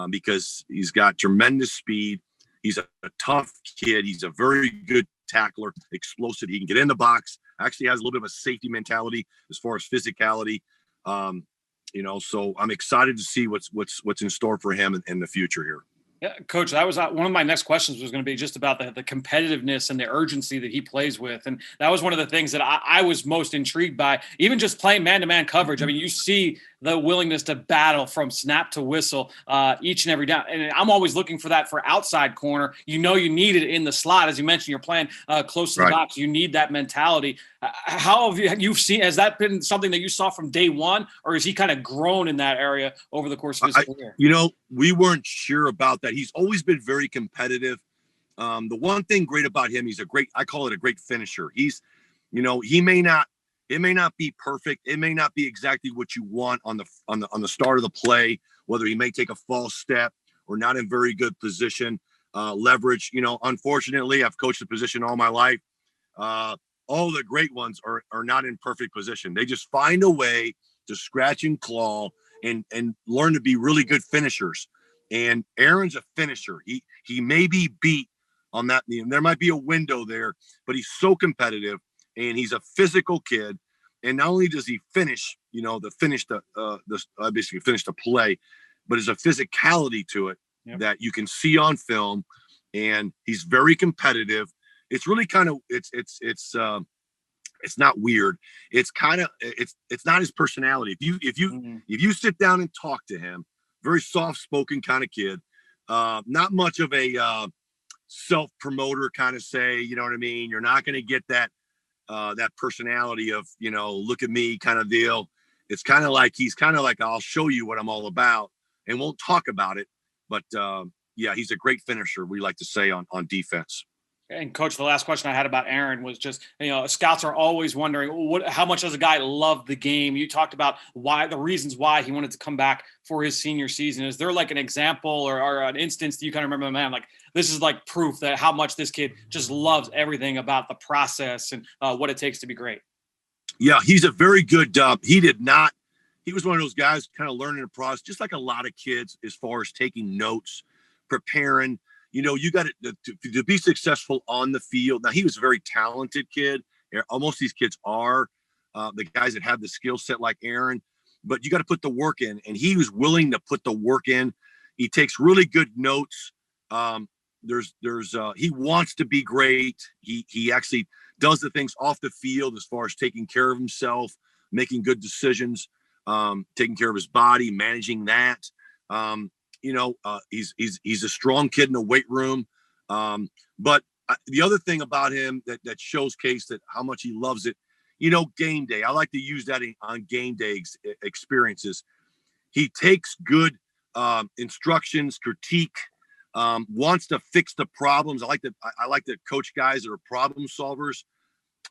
Because he's got tremendous speed. He's a tough kid. He's a very good tackler, explosive. He can get in the box. Actually has a little bit of a safety mentality as far as physicality. So I'm excited to see what's in store for him in the future here. Yeah, Coach, that was one of my next questions was going to be just about the competitiveness and the urgency that he plays with. And that was one of the things that I was most intrigued by, even just playing man-to-man coverage. I mean, you see the willingness to battle from snap to whistle each and every down. And I'm always looking for that for outside corner. You need it in the slot. As you mentioned, you're playing close to the box. You need that mentality. How have you seen, has that been something that you saw from day one, or has he kind of grown in that area over the course of his career? We weren't sure about that. He's always been very competitive. The one thing great about him, I call it a great finisher. It may not be perfect. It may not be exactly what you want on the start of the play, whether he may take a false step or not in very good position, leverage. Unfortunately, I've coached the position all my life. All the great ones are not in perfect position. They just find a way to scratch and claw and learn to be really good finishers. And Aaron's a finisher. He may be beat on that. There might be a window there, but he's so competitive. And he's a physical kid. And not only does he finish, finish the play, but there's a physicality to it that you can see on film. And he's very competitive. It's really kind of, it's not weird. It's kind of, it's not his personality. If you sit down and talk to him, very soft-spoken kind of kid, not much of a self-promoter kind of say, you know what I mean? You're not going to get that personality of, look at me kind of deal. It's kind of like, I'll show you what I'm all about and won't talk about it. But he's a great finisher. We like to say on defense. And Coach, the last question I had about Aaron was just, scouts are always wondering how much does a guy love the game? You talked about the reasons why he wanted to come back for his senior season. Is there like an example or an instance that you kind of remember, man, like this is like proof that how much this kid just loves everything about the process and what it takes to be great? Yeah, he's a very good, he was one of those guys kind of learning the process, just like a lot of kids as far as taking notes, preparing. You got to be successful on the field. Now, he was a very talented kid. Almost these kids are the guys that have the skill set like Aaron, but you got to put the work in. And he was willing to put the work in. He takes really good notes. He wants to be great. He actually does the things off the field as far as taking care of himself, making good decisions, taking care of his body, managing that. He's a strong kid in the weight room. But the other thing about him that shows case that how much he loves it, game day. I like to use that on game day experiences. He takes good instructions, critique, wants to fix the problems. I like to coach guys that are problem solvers.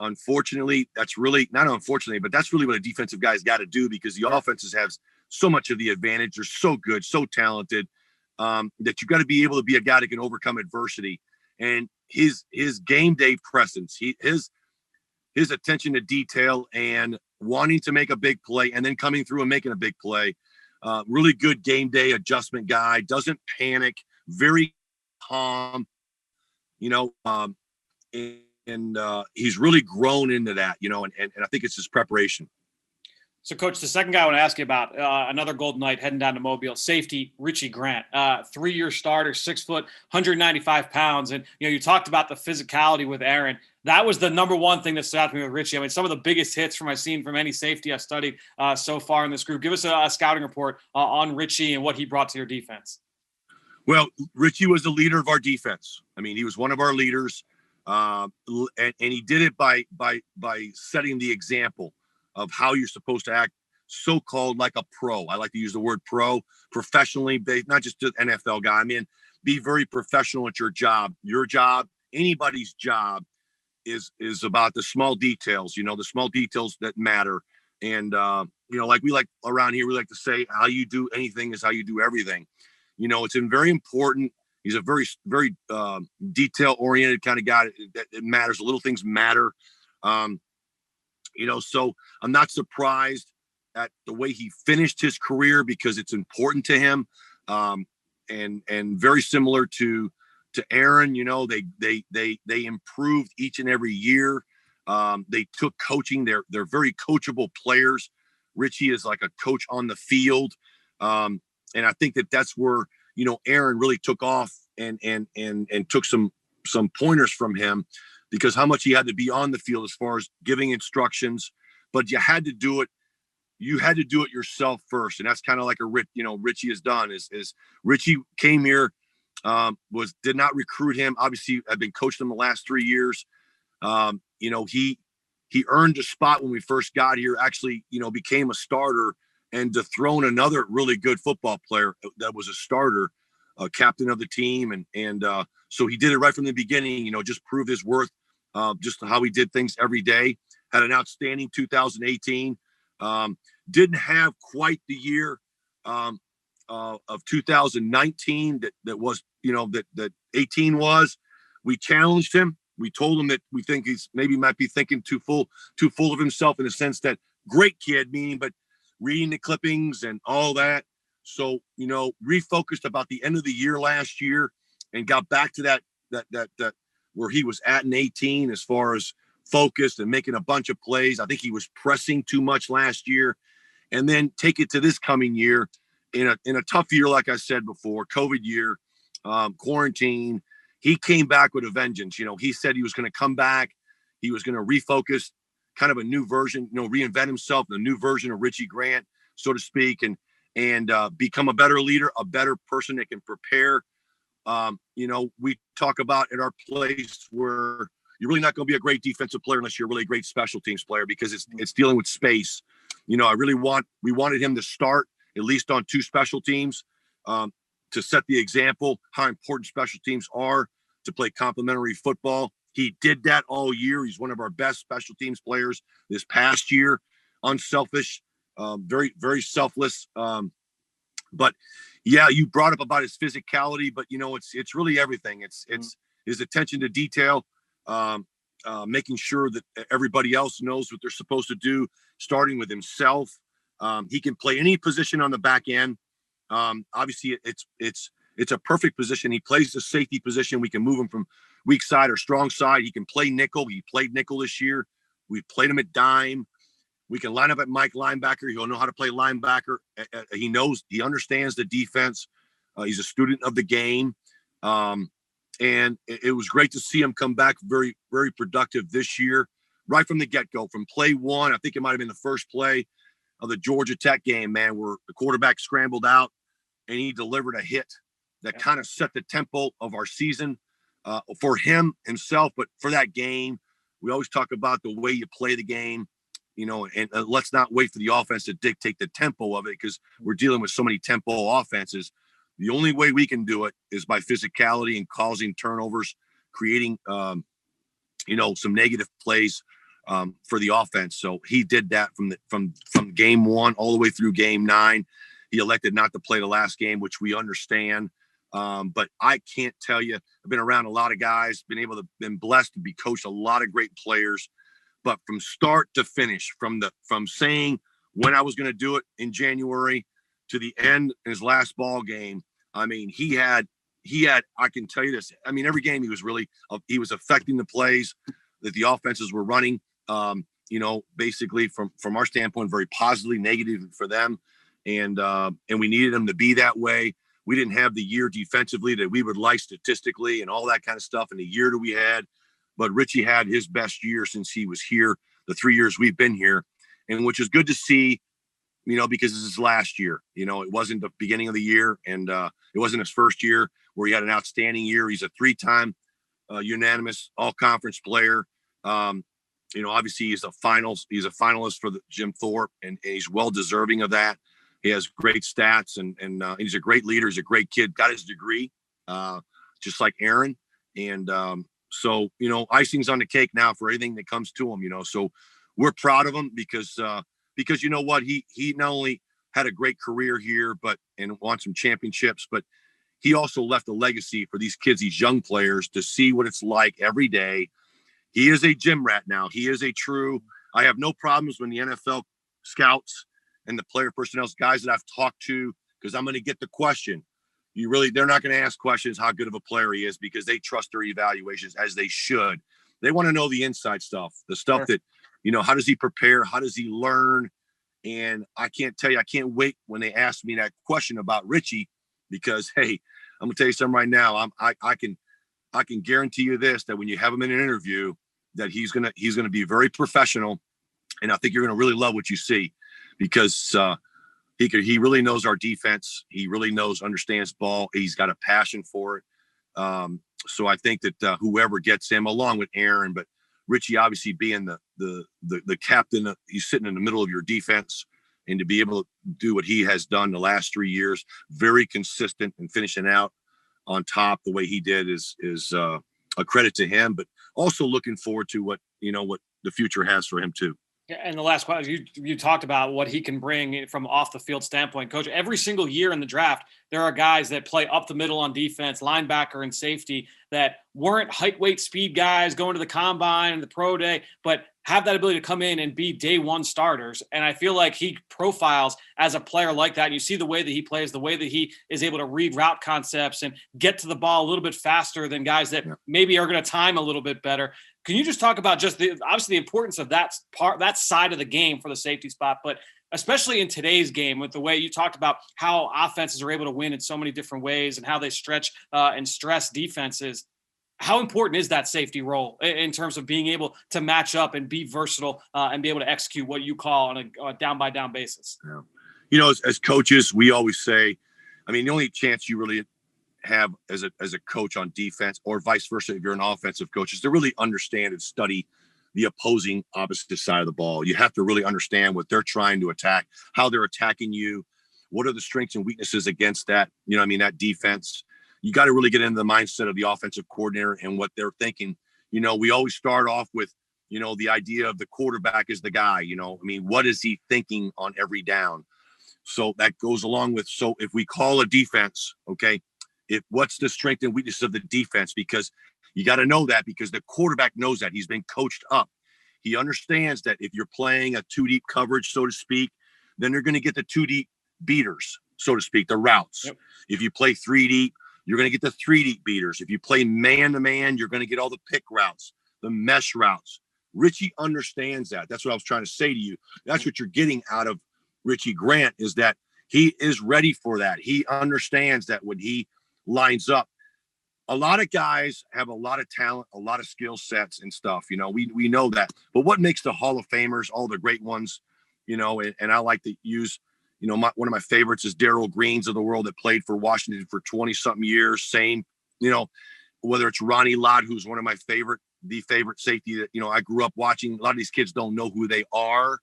Unfortunately, that's really not unfortunately, but that's really what a defensive guy's got to do, because the offenses have so much of the advantage. They're so good, so talented, that you got to be able to be a guy that can overcome adversity. And his game day presence, his attention to detail and wanting to make a big play and then coming through and making a big play. Really good game day adjustment guy, doesn't panic, very calm, and he's really grown into that, and I think it's his preparation. So, Coach, the second guy I want to ask you about, another Golden Knight heading down to Mobile, safety Richie Grant, 3-year starter, 6 foot, 195 pounds. And, you talked about the physicality with Aaron. That was the number one thing that stood out to me with Richie. I mean, some of the biggest hits I've seen from any safety I've studied so far in this group. Give us a scouting report on Richie and what he brought to your defense. Well, Richie was the leader of our defense. I mean, he was one of our leaders, and he did it by setting the example of how you're supposed to act, so-called like a pro. I like to use the word pro, professionally based, not just an NFL guy. I mean, be very professional at your job. Your job, anybody's job, is about the small details, the small details that matter. And, like we like around here, we like to say, how you do anything is how you do everything. It's very important. He's a very, very detail-oriented kind of guy. It matters. Little things matter. So I'm not surprised at the way he finished his career, because it's important to him. And very similar to Aaron, they improved each and every year. They took coaching. They're very coachable players. Richie is like a coach on the field. And I think that's where, Aaron really took off and took some pointers from him, because how much he had to be on the field as far as giving instructions, but you had to do it. You had to do it yourself first. And that's kind of like Richie has done is Richie came here, did not recruit him. Obviously I've been coaching him the last 3 years. He earned a spot when we first got here, actually, became a starter and dethroned another really good football player that was a starter, captain of the team. And so he did it right from the beginning, just proved his worth, just how he did things every day. Had an outstanding 2018. Didn't have quite the year of 2019 that was, that 18 was. We challenged him. We told him that we think he's might be thinking too full of himself, in the sense that great kid, meaning, but reading the clippings and all that. So, refocused about the end of the year last year and got back to that where he was at in 18 as far as focused and making a bunch of plays. I think he was pressing too much last year, and then take it to this coming year in a tough year. Like I said before, COVID year, quarantine, he came back with a vengeance. He said he was going to come back. He was going to refocus, kind of a new version, reinvent himself, the new version of Richie Grant, so to speak, and become a better leader, a better person that can prepare. We talk about at our place where you're really not going to be a great defensive player unless you're a really great special teams player, because it's dealing with space. We wanted him to start at least on 2 special teams, to set the example, how important special teams are. to play complementary football. He did that all year. He's one of our best special teams players this past year. Unselfish, very, very selfless. But yeah, you brought up about his physicality, but it's really everything. It's his attention to detail, making sure that everybody else knows what they're supposed to do, starting with himself. He can play any position on the back end. Obviously, it's a perfect position. He plays the safety position. We can move him from weak side or strong side. He can play nickel. He played nickel this year. We've played him at dime. We can line up at Mike linebacker. He'll know how to play linebacker. He understands the defense. He's a student of the game. And it was great to see him come back very, very productive this year, right from the get-go. From play one, I think it might have been the first play of the Georgia Tech game, man, where the quarterback scrambled out and he delivered a hit that kind of set the tempo of our season for himself, but for that game. We always talk about the way you play the game, and let's not wait for the offense to dictate the tempo of it, because we're dealing with so many tempo offenses. The only way we can do it is by physicality and causing turnovers, creating, some negative plays for the offense. So he did that from game one all the way through game 9. He elected not to play the last game, which we understand. But I can't tell you, I've been around a lot of guys, been blessed to be coached a lot of great players, but from start to finish, from saying when I was going to do it in January to the end in his last ball game. I mean, he had, I can tell you this. I mean, every game he was affecting the plays that the offenses were running, basically from our standpoint, very positively, negatively for them. And we needed him to be that way. We didn't have the year defensively that we would like statistically and all that kind of stuff in the year that we had. But Richie had his best year since he was here, the 3 years we've been here, and which is good to see, because this is his last year. It wasn't the beginning of the year, and it wasn't his first year where he had an outstanding year. He's a 3-time unanimous all-conference player. Obviously he's a finalist for the Jim Thorpe, and he's well deserving of that. He has great stats, and he's a great leader. He's a great kid, got his degree, just like Aaron. And so, icing's on the cake now for anything that comes to him, so we're proud of him because you know what, he not only had a great career here, and won some championships, but he also left a legacy for these kids, these young players, to see what it's like every day. He is a gym rat now. He is I have no problems when the NFL scouts and the player personnel guys that I've talked to, because I'm going to get the question. They're not going to ask questions how good of a player he is, because they trust their evaluations, as they should. They want to know the inside stuff, the stuff that, how does he prepare? How does he learn? And I can't tell you, I can't wait when they ask me that question about Richie, because, hey, I'm going to tell you something right now. I can guarantee you this, that when you have him in an interview, that he's going to be very professional. And I think you're going to really love what you see, because he really knows our defense. He really understands ball. He's got a passion for it. So I think that whoever gets him, along with Aaron, but Richie obviously being the captain, he's sitting in the middle of your defense, and to be able to do what he has done the last 3 years, very consistent and finishing out on top the way he did is a credit to him, but also looking forward to what the future has for him too. Yeah, and the last question, you talked about what he can bring from off the field standpoint, Coach. Every single year in the draft, there are guys that play up the middle on defense, linebacker and safety, that weren't height, weight, speed guys going to the combine and the pro day, but have that ability to come in and be day one starters. And I feel like he profiles as a player like that. You see the way that he plays, the way that he is able to read route concepts and get to the ball a little bit faster than guys that maybe are going to time a little bit better. Can you just talk about just obviously the importance of that side of the game for the safety spot, but especially in today's game with the way you talked about how offenses are able to win in so many different ways and how they stretch and stress defenses. How important is that safety role in terms of being able to match up and be versatile and be able to execute what you call on a down-by-down basis? Yeah. As coaches, we always say, the only chance you really have as a coach on defense, or vice versa if you're an offensive coach, is to really understand and study the opposing opposite side of the ball. You have to really understand what they're trying to attack, how they're attacking you, what are the strengths and weaknesses against that, that defense. you got to really get into the mindset of the offensive coordinator and what they're thinking. We always start off with, the idea of the quarterback is the guy, what is he thinking on every down? So that goes along with, so if we call a defense, okay, what's the strength and weakness of the defense? Because you got to know that, because the quarterback knows that. He's been coached up. He understands that if you're playing a 2-deep coverage, so to speak, then they're going to get the 2-deep beaters, so to speak, the routes. Yep. If you play 3-deep, you're going to get the 3-deep beaters. If you play man-to-man, you're going to get all the pick routes, the mesh routes. Richie understands that. That's what I was trying to say to you. That's what you're getting out of Richie Grant, is that he is ready for that. He understands that when he lines up, a lot of guys have a lot of talent, a lot of skill sets and stuff. We know that. But what makes the Hall of Famers, all the great ones, and I like to use, one of my favorites is Darryl Greens of the world that played for Washington for 20-something years. Same, whether it's Ronnie Lott, who's one of my favorite safety that, I grew up watching. A lot of these kids don't know who they are,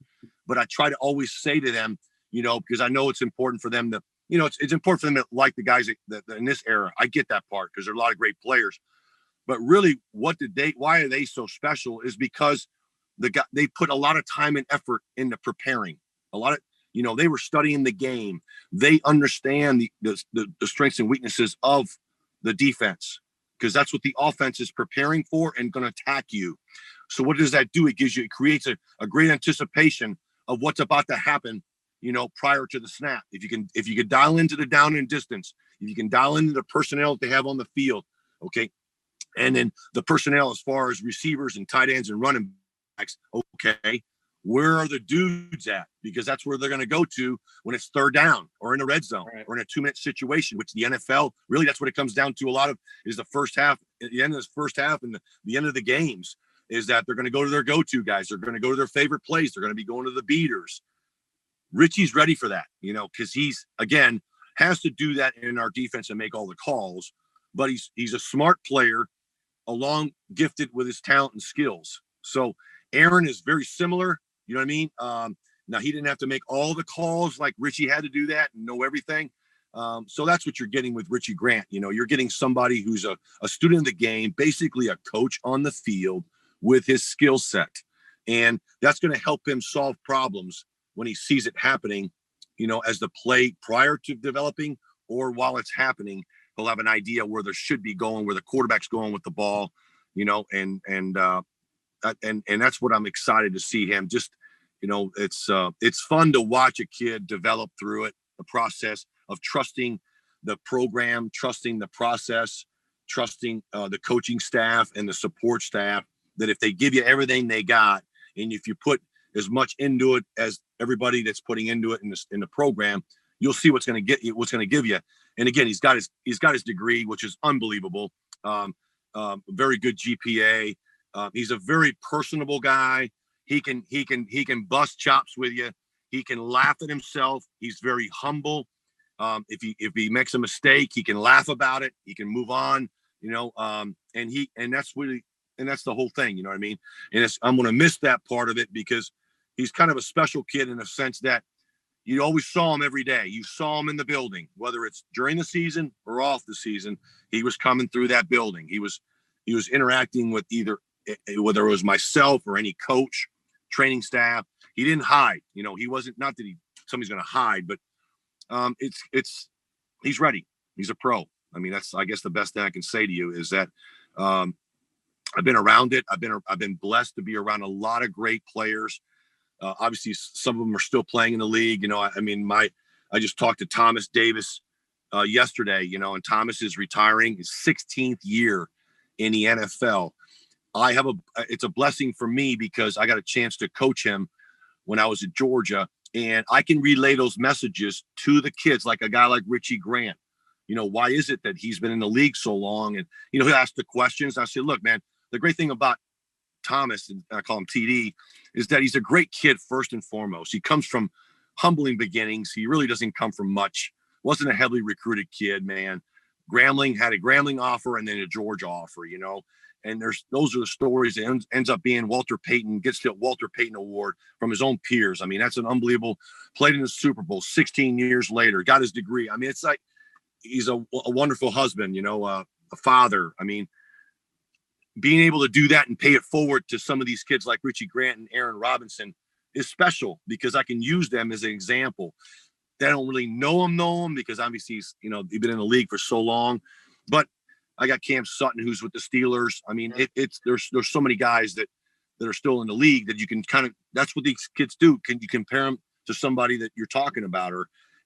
but I try to always say to them, because I know it's important for them to, it's important for them to like the guys that in this era. I get that part, because there are a lot of great players, but really why are they so special is because they put a lot of time and effort into preparing. A lot of, they were studying the game. They understand the strengths and weaknesses of the defense, because that's what the offense is preparing for and going to attack you. So what does that do? It creates a great anticipation of what's about to happen, prior to the snap. If you can dial into the down and distance, if you can dial into the personnel that they have on the field, okay, and then the personnel as far as receivers and tight ends and running backs, okay, where are the dudes at? Because that's where they're going to go to when it's third down or in the red zone, right, or in a 2-minute situation, which the NFL, really, that's what it comes down to. A lot of is the first half, at the end of the first half and the end of the games, is that they're going to go to their go-to guys. They're going to go to their favorite plays. They're going to be going to the beaters. Richie's ready for that, because he's, again, has to do that in our defense and make all the calls, but he's a smart player, gifted with his talent and skills. So Aaron is very similar. You know what I mean? Now, he didn't have to make all the calls like Richie had to do that and know everything. So that's what you're getting with Richie Grant. You're getting somebody who's a student of the game, basically a coach on the field with his skill set. And that's going to help him solve problems when he sees it happening, as the play prior to developing or while it's happening. He'll have an idea where there should be going, where the quarterback's going with the ball, and that's what I'm excited to see him. Just, it's fun to watch a kid develop through it, the process of trusting the program, trusting the process, trusting the coaching staff and the support staff, that if they give you everything they got, and if you put as much into it as everybody that's putting into it in the program, you'll see what's going to give you. And again, he's got his degree, which is unbelievable. Very good GPA. He's a very personable guy. He can bust chops with you. He can laugh at himself. He's very humble. If he makes a mistake, he can laugh about it. He can move on, and that's the whole thing. You know what I mean? And I'm going to miss that part of it, because he's kind of a special kid in the sense that you always saw him every day. You saw him in the building, whether it's during the season or off the season. He was coming through that building. He was interacting with whether it was myself or any coach, training staff. He didn't hide. He wasn't, not that somebody's going to hide, but he's ready. He's a pro. I mean, that's, I guess, the best thing I can say to you is that I've been around it. I've been blessed to be around a lot of great players. Obviously, some of them are still playing in the league. I just talked to Thomas Davis yesterday, and Thomas is retiring his 16th year in the NFL. It's a blessing for me, because I got a chance to coach him when I was at Georgia, and I can relay those messages to the kids, like a guy like Richie Grant. Why is it that he's been in the league so long? And, he'll ask the questions. I say, look, man, the great thing about Thomas, and I call him TD, is that he's a great kid first and foremost. He comes from humbling beginnings. He really doesn't come from much. Wasn't a heavily recruited kid, man. Grambling had a Grambling offer and then a Georgia offer, and those are the stories that ends up being Walter Payton, gets the Walter Payton Award from his own peers. I mean, that's an unbelievable, played in the Super Bowl 16 years later, got his degree. I mean, it's like, he's a wonderful husband, a father. I mean, being able to do that and pay it forward to some of these kids like Richie Grant and Aaron Robinson is special because I can use them as an example. They don't really know him because obviously he's, they've been in the league for so long. But I got Cam Sutton, who's with the Steelers. I mean, there's so many guys that are still in the league that you can that's what these kids do. Can you compare them to somebody that you're talking about?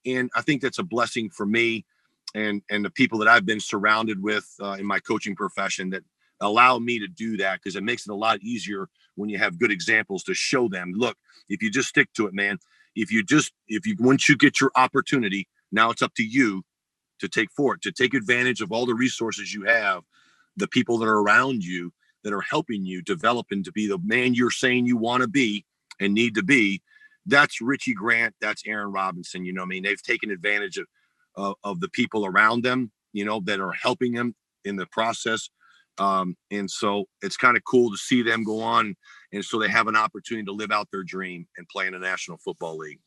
And I think that's a blessing for me and the people that I've been surrounded with in my coaching profession that allow me to do that, because it makes it a lot easier when you have good examples to show them, look, if you just stick to it, man, once you get your opportunity, now it's up to you to take advantage of all the resources you have, the people that are around you that are helping you develop and to be the man you're saying you want to be and need to be. That's Richie Grant. That's Aaron Robinson. They've taken advantage of the people around them, that are helping them in the process. And so it's kind of cool to see them go on. And so they have an opportunity to live out their dream and play in the National Football League.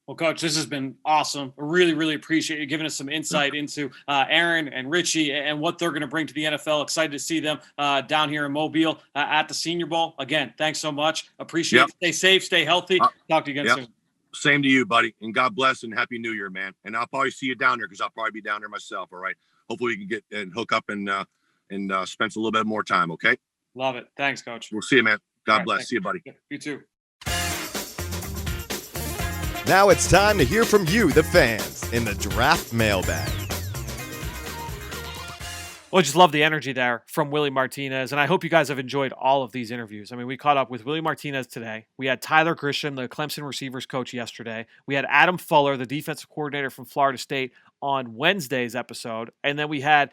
Well, Coach, this has been awesome. I really, really appreciate you giving us some insight into Aaron and Richie and what they're going to bring to the NFL. Excited to see them down here in Mobile at the Senior Bowl. Again, thanks so much. Appreciate it. Stay safe, stay healthy. Talk to you again soon. Same to you, buddy. And God bless and Happy New Year, man. And I'll probably see you down there because I'll probably be down there myself. All right. Hopefully we can get and hook up and spend a little bit more time. Okay. Love it. Thanks, Coach. We'll see you, man. God bless. Thanks. See you, buddy. You too. Now it's time to hear from you, the fans, in the Draft Mailbag. Well, I just love the energy there from Willie Martinez, and I hope you guys have enjoyed all of these interviews. I mean, we caught up with Willie Martinez today. We had Tyler Grisham, the Clemson receivers coach, yesterday. We had Adam Fuller, the defensive coordinator from Florida State, on Wednesday's episode. And then we had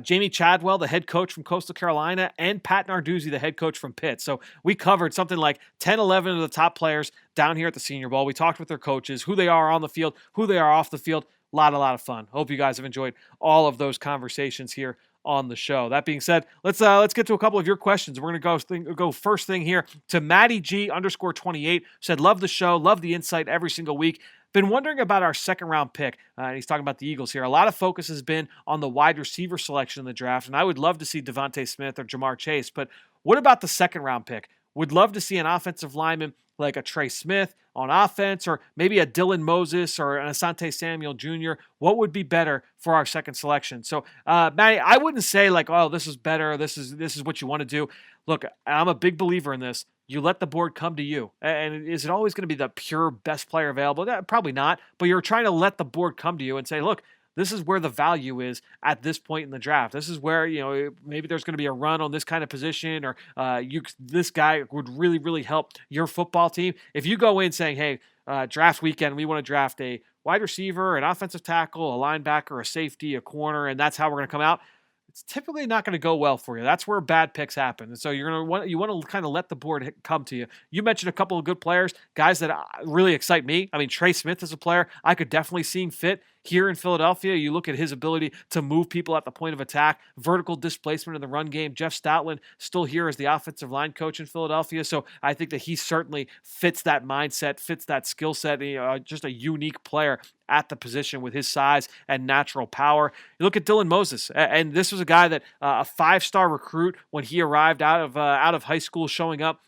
Jamie Chadwell, the head coach from Coastal Carolina, and Pat Narduzzi, the head coach from Pitt. So we covered something like 10, 11 of the top players down here at the Senior Bowl. We talked with their coaches, who they are on the field, who they are off the field. A lot of fun. Hope you guys have enjoyed all of those conversations here on the show. That being said, let's get to a couple of your questions. We're going to go first thing here to Matty G _28, said, love the show, love the insight every single week. Been wondering about our second round pick. And he's talking about the Eagles here. A lot of focus has been on the wide receiver selection in the draft, and I would love to see Devontae Smith or Jamar Chase. But what about the second round pick? Would love to see an offensive lineman like a Trey Smith on offense, or maybe a Dylan Moses or an Asante Samuel Jr. What would be better for our second selection? So, Matty, I wouldn't say like, oh, this is better. This is what you want to do. Look, I'm a big believer in this. You let the board come to you. And is it always going to be the pure best player available? Probably not. But you're trying to let the board come to you and say, look, this is where the value is at this point in the draft. This is where, maybe there's going to be a run on this kind of position, or this guy would really, really help your football team. If you go in saying, hey, draft weekend, we want to draft a wide receiver, an offensive tackle, a linebacker, a safety, a corner, and that's how we're going to come out, it's typically not going to go well for you. That's where bad picks happen. And so you want to kind of let the board come to you. You mentioned a couple of good players, guys that really excite me. I mean, Trey Smith is a player I could definitely see him fit here in Philadelphia. You look at his ability to move people at the point of attack, vertical displacement in the run game. Jeff Stoutland still here as the offensive line coach in Philadelphia. So I think that he certainly fits that mindset, fits that skill set, just a unique player at the position with his size and natural power. You look at Dylan Moses, and this was a guy that a 5-star recruit when he arrived out of high school, showing up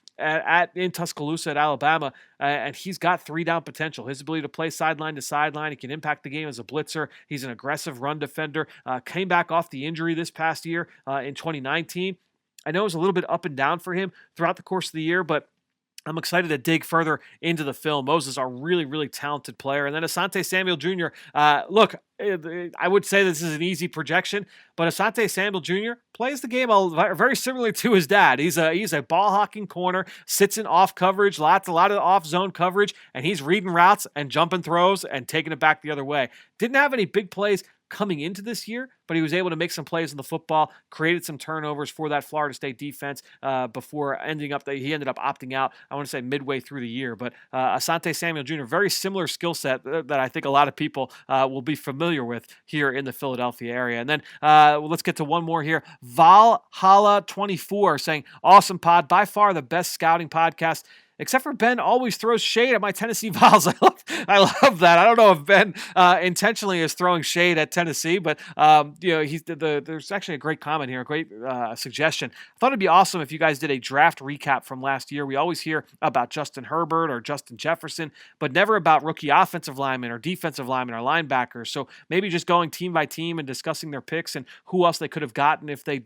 in Tuscaloosa at Alabama, and he's got 3-down potential. His ability to play sideline to sideline, he can impact the game as a blitzer. He's an aggressive run defender. Came back off the injury this past year in 2019. I know it was a little bit up and down for him throughout the course of the year, but I'm excited to dig further into the film. Moses is a really, really talented player. And then Asante Samuel Jr. Look, I would say this is an easy projection, but Asante Samuel Jr. plays the game very similarly to his dad. He's a ball hawking corner, sits in off coverage, a lot of off zone coverage, and he's reading routes and jumping throws and taking it back the other way. Didn't have any big plays coming into this year, but he was able to make some plays in the football, created some turnovers for that Florida State defense before he ended up opting out, I want to say midway through the year. But Asante Samuel Jr., very similar skill set that I think a lot of people will be familiar with here in the Philadelphia area. And then let's get to one more here. Valhalla24 saying, awesome pod, by far the best scouting podcast. except for Ben always throws shade at my Tennessee Vols. I love that. I don't know if Ben intentionally is throwing shade at Tennessee, but there's actually a great comment here, a great suggestion. I thought it'd be awesome if you guys did a draft recap from last year. We always hear about Justin Herbert or Justin Jefferson, but never about rookie offensive linemen or defensive linemen or linebackers. So maybe just going team by team and discussing their picks and who else they could have gotten if they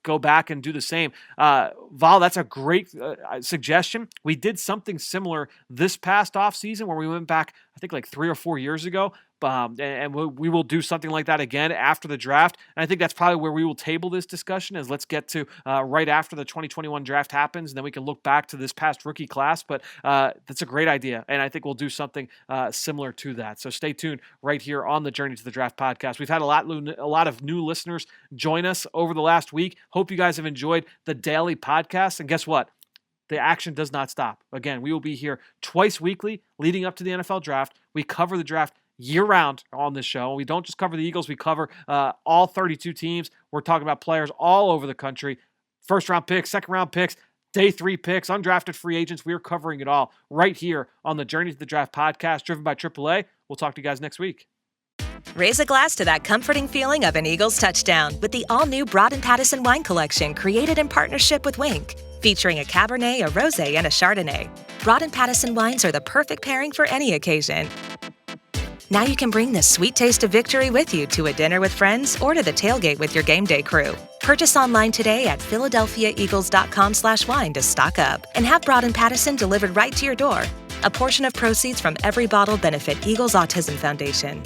go back and do the same. Val, that's a great suggestion. We did something similar this past offseason where we went back, I think like 3 or 4 years ago. And we will do something like that again after the draft. And I think that's probably where we will table this discussion is let's get to right after the 2021 draft happens, and then we can look back to this past rookie class. But that's a great idea, and I think we'll do something similar to that. So stay tuned right here on the Journey to the Draft podcast. We've had a lot of new listeners join us over the last week. Hope you guys have enjoyed the daily podcast. And guess what? The action does not stop. Again, we will be here twice weekly leading up to the NFL draft. We cover the draft year-round on this show. We don't just cover the Eagles. We cover all 32 teams. We're talking about players all over the country. First-round picks, second-round picks, day 3 picks, undrafted free agents. We are covering it all right here on the Journey to the Draft podcast, driven by AAA. We'll talk to you guys next week. Raise a glass to that comforting feeling of an Eagles touchdown with the all-new Broad & Pattison wine collection created in partnership with Wink, featuring a Cabernet, a Rosé, and a Chardonnay. Broad & Pattison wines are the perfect pairing for any occasion. Now you can bring the sweet taste of victory with you to a dinner with friends or to the tailgate with your game day crew. Purchase online today at PhiladelphiaEagles.com/wine to stock up and have Broad & Pattison delivered right to your door. A portion of proceeds from every bottle benefit Eagles Autism Foundation.